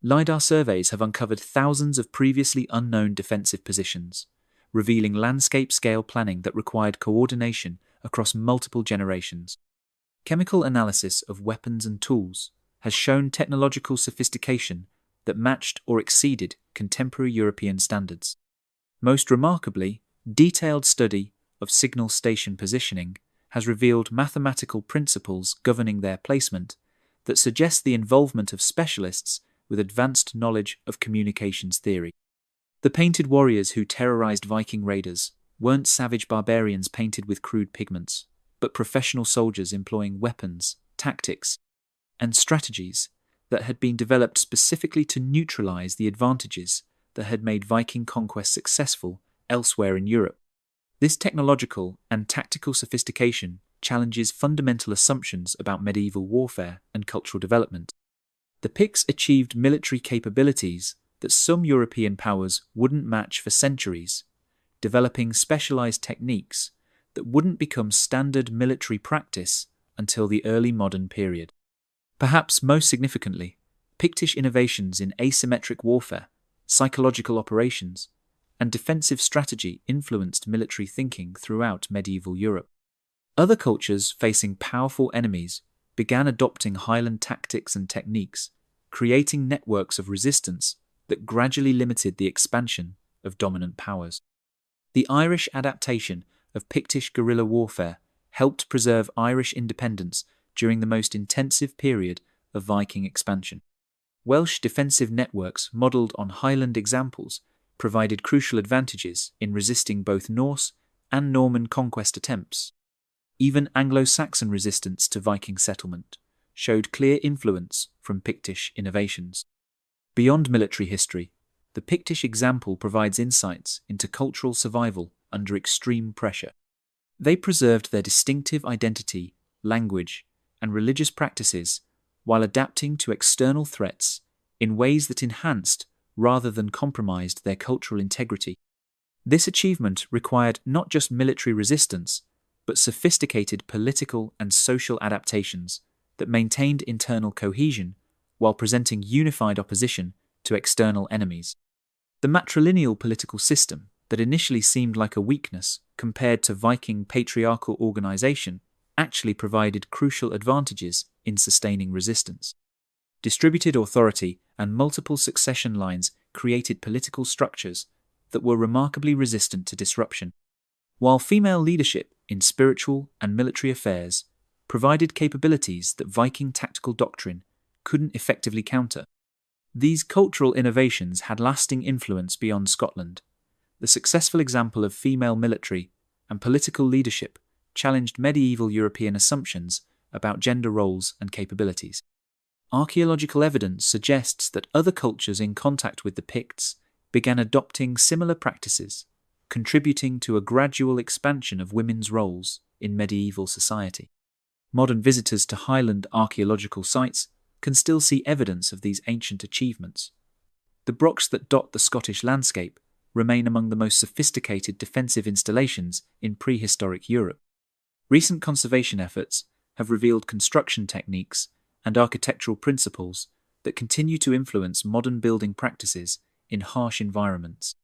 LiDAR surveys have uncovered thousands of previously unknown defensive positions, revealing landscape-scale planning that required coordination across multiple generations. Chemical analysis of weapons and tools has shown technological sophistication that matched or exceeded contemporary European standards. Most remarkably, detailed study of signal station positioning has revealed mathematical principles governing their placement that suggest the involvement of specialists with advanced knowledge of communications theory. The painted warriors who terrorized Viking raiders weren't savage barbarians painted with crude pigments, but professional soldiers employing weapons, tactics, and strategies that had been developed specifically to neutralize the advantages that had made Viking conquest successful elsewhere in Europe. This technological and tactical sophistication challenges fundamental assumptions about medieval warfare and cultural development. The Picts achieved military capabilities that some European powers wouldn't match for centuries, developing specialized techniques that wouldn't become standard military practice until the early modern period. Perhaps most significantly, Pictish innovations in asymmetric warfare, psychological operations, and defensive strategy influenced military thinking throughout medieval Europe. Other cultures facing powerful enemies began adopting Highland tactics and techniques, creating networks of resistance that gradually limited the expansion of dominant powers. The Irish adaptation of Pictish guerrilla warfare helped preserve Irish independence during the most intensive period of Viking expansion. Welsh defensive networks modelled on Highland examples provided crucial advantages in resisting both Norse and Norman conquest attempts. Even Anglo-Saxon resistance to Viking settlement showed clear influence from Pictish innovations. Beyond military history, the Pictish example provides insights into cultural survival under extreme pressure. They preserved their distinctive identity, language, and religious practices while adapting to external threats in ways that enhanced rather than compromised their cultural integrity. This achievement required not just military resistance, but sophisticated political and social adaptations that maintained internal cohesion while presenting unified opposition to external enemies. The matrilineal political system that initially seemed like a weakness compared to Viking patriarchal organization actually provided crucial advantages in sustaining resistance. Distributed authority and multiple succession lines created political structures that were remarkably resistant to disruption, while female leadership in spiritual and military affairs provided capabilities that Viking tactical doctrine couldn't effectively counter. These cultural innovations had lasting influence beyond Scotland. The successful example of female military and political leadership challenged medieval European assumptions about gender roles and capabilities. Archaeological evidence suggests that other cultures in contact with the Picts began adopting similar practices, contributing to a gradual expansion of women's roles in medieval society. Modern visitors to Highland archaeological sites can still see evidence of these ancient achievements. The brocks that dot the Scottish landscape remain among the most sophisticated defensive installations in prehistoric Europe. Recent conservation efforts have revealed construction techniques and architectural principles that continue to influence modern building practices in harsh environments.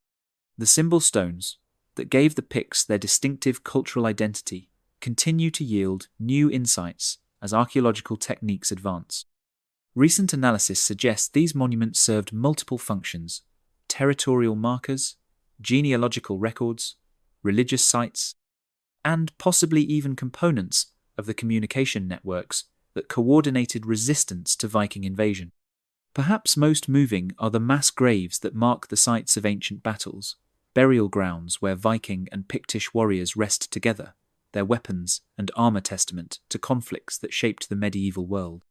The symbol stones that gave the Picts their distinctive cultural identity continue to yield new insights as archaeological techniques advance. Recent analysis suggests these monuments served multiple functions: territorial markers, genealogical records, religious sites, and possibly even components of the communication networks that coordinated resistance to Viking invasion. Perhaps most moving are the mass graves that mark the sites of ancient battles, burial grounds where Viking and Pictish warriors rest together, their weapons and armor testament to conflicts that shaped the medieval world.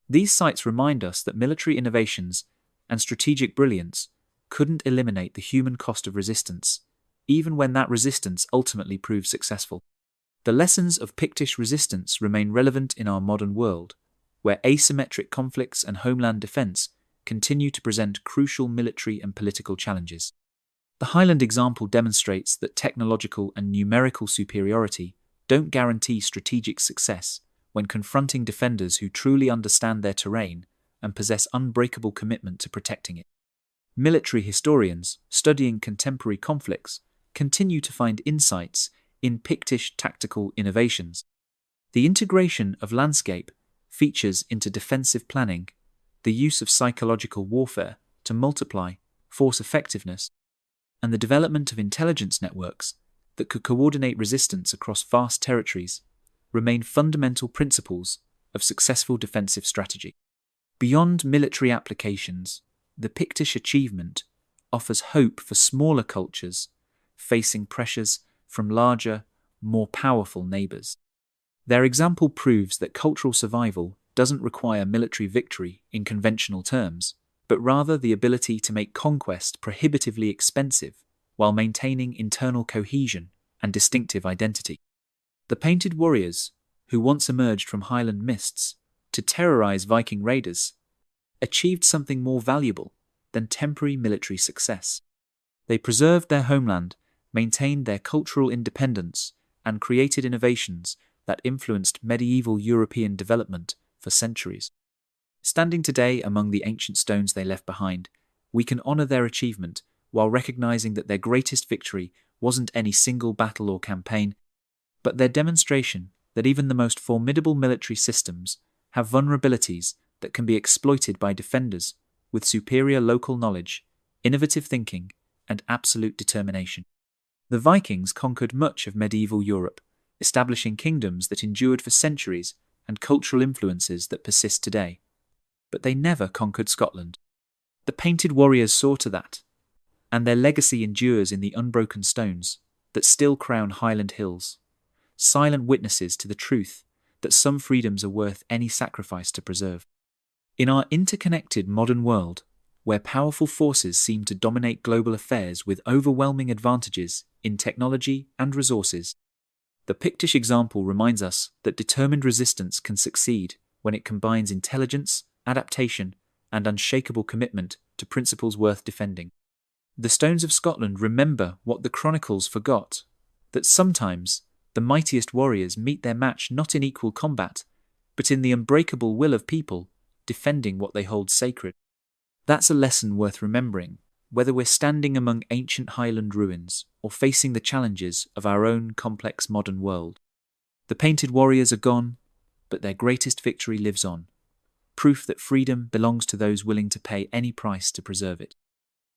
These sites remind us that military innovations and strategic brilliance couldn't eliminate the human cost of resistance, even when that resistance ultimately proved successful. The lessons of Pictish resistance remain relevant in our modern world, where asymmetric conflicts and homeland defense continue to present crucial military and political challenges. The Highland example demonstrates that technological and numerical superiority don't guarantee strategic success when confronting defenders who truly understand their terrain and possess unbreakable commitment to protecting it. Military historians studying contemporary conflicts continue to find insights in Pictish tactical innovations. The integration of landscape features into defensive planning, the use of psychological warfare to multiply force effectiveness, and the development of intelligence networks that could coordinate resistance across vast territories remain fundamental principles of successful defensive strategy. Beyond military applications, the Pictish achievement offers hope for smaller cultures facing pressures from larger, more powerful neighbours. Their example proves that cultural survival doesn't require military victory in conventional terms, but rather the ability to make conquest prohibitively expensive while maintaining internal cohesion and distinctive identity. The painted warriors, who once emerged from Highland mists to terrorize Viking raiders, achieved something more valuable than temporary military success. They preserved their homeland, maintained their cultural independence, and created innovations that influenced medieval European development for centuries. Standing today among the ancient stones they left behind, we can honor their achievement while recognizing that their greatest victory wasn't any single battle or campaign, but their demonstration that even the most formidable military systems have vulnerabilities that can be exploited by defenders with superior local knowledge, innovative thinking, and absolute determination. The Vikings conquered much of medieval Europe, establishing kingdoms that endured for centuries and cultural influences that persist today. But they never conquered Scotland. The painted warriors saw to that, and their legacy endures in the unbroken stones that still crown Highland hills, silent witnesses to the truth that some freedoms are worth any sacrifice to preserve. In our interconnected modern world, where powerful forces seem to dominate global affairs with overwhelming advantages in technology and resources, the Pictish example reminds us that determined resistance can succeed when it combines intelligence, adaptation, and unshakable commitment to principles worth defending. The stones of Scotland remember what the chronicles forgot, that sometimes the mightiest warriors meet their match not in equal combat, but in the unbreakable will of people defending what they hold sacred. That's a lesson worth remembering, whether we're standing among ancient Highland ruins or facing the challenges of our own complex modern world. The painted warriors are gone, but their greatest victory lives on, proof that freedom belongs to those willing to pay any price to preserve it.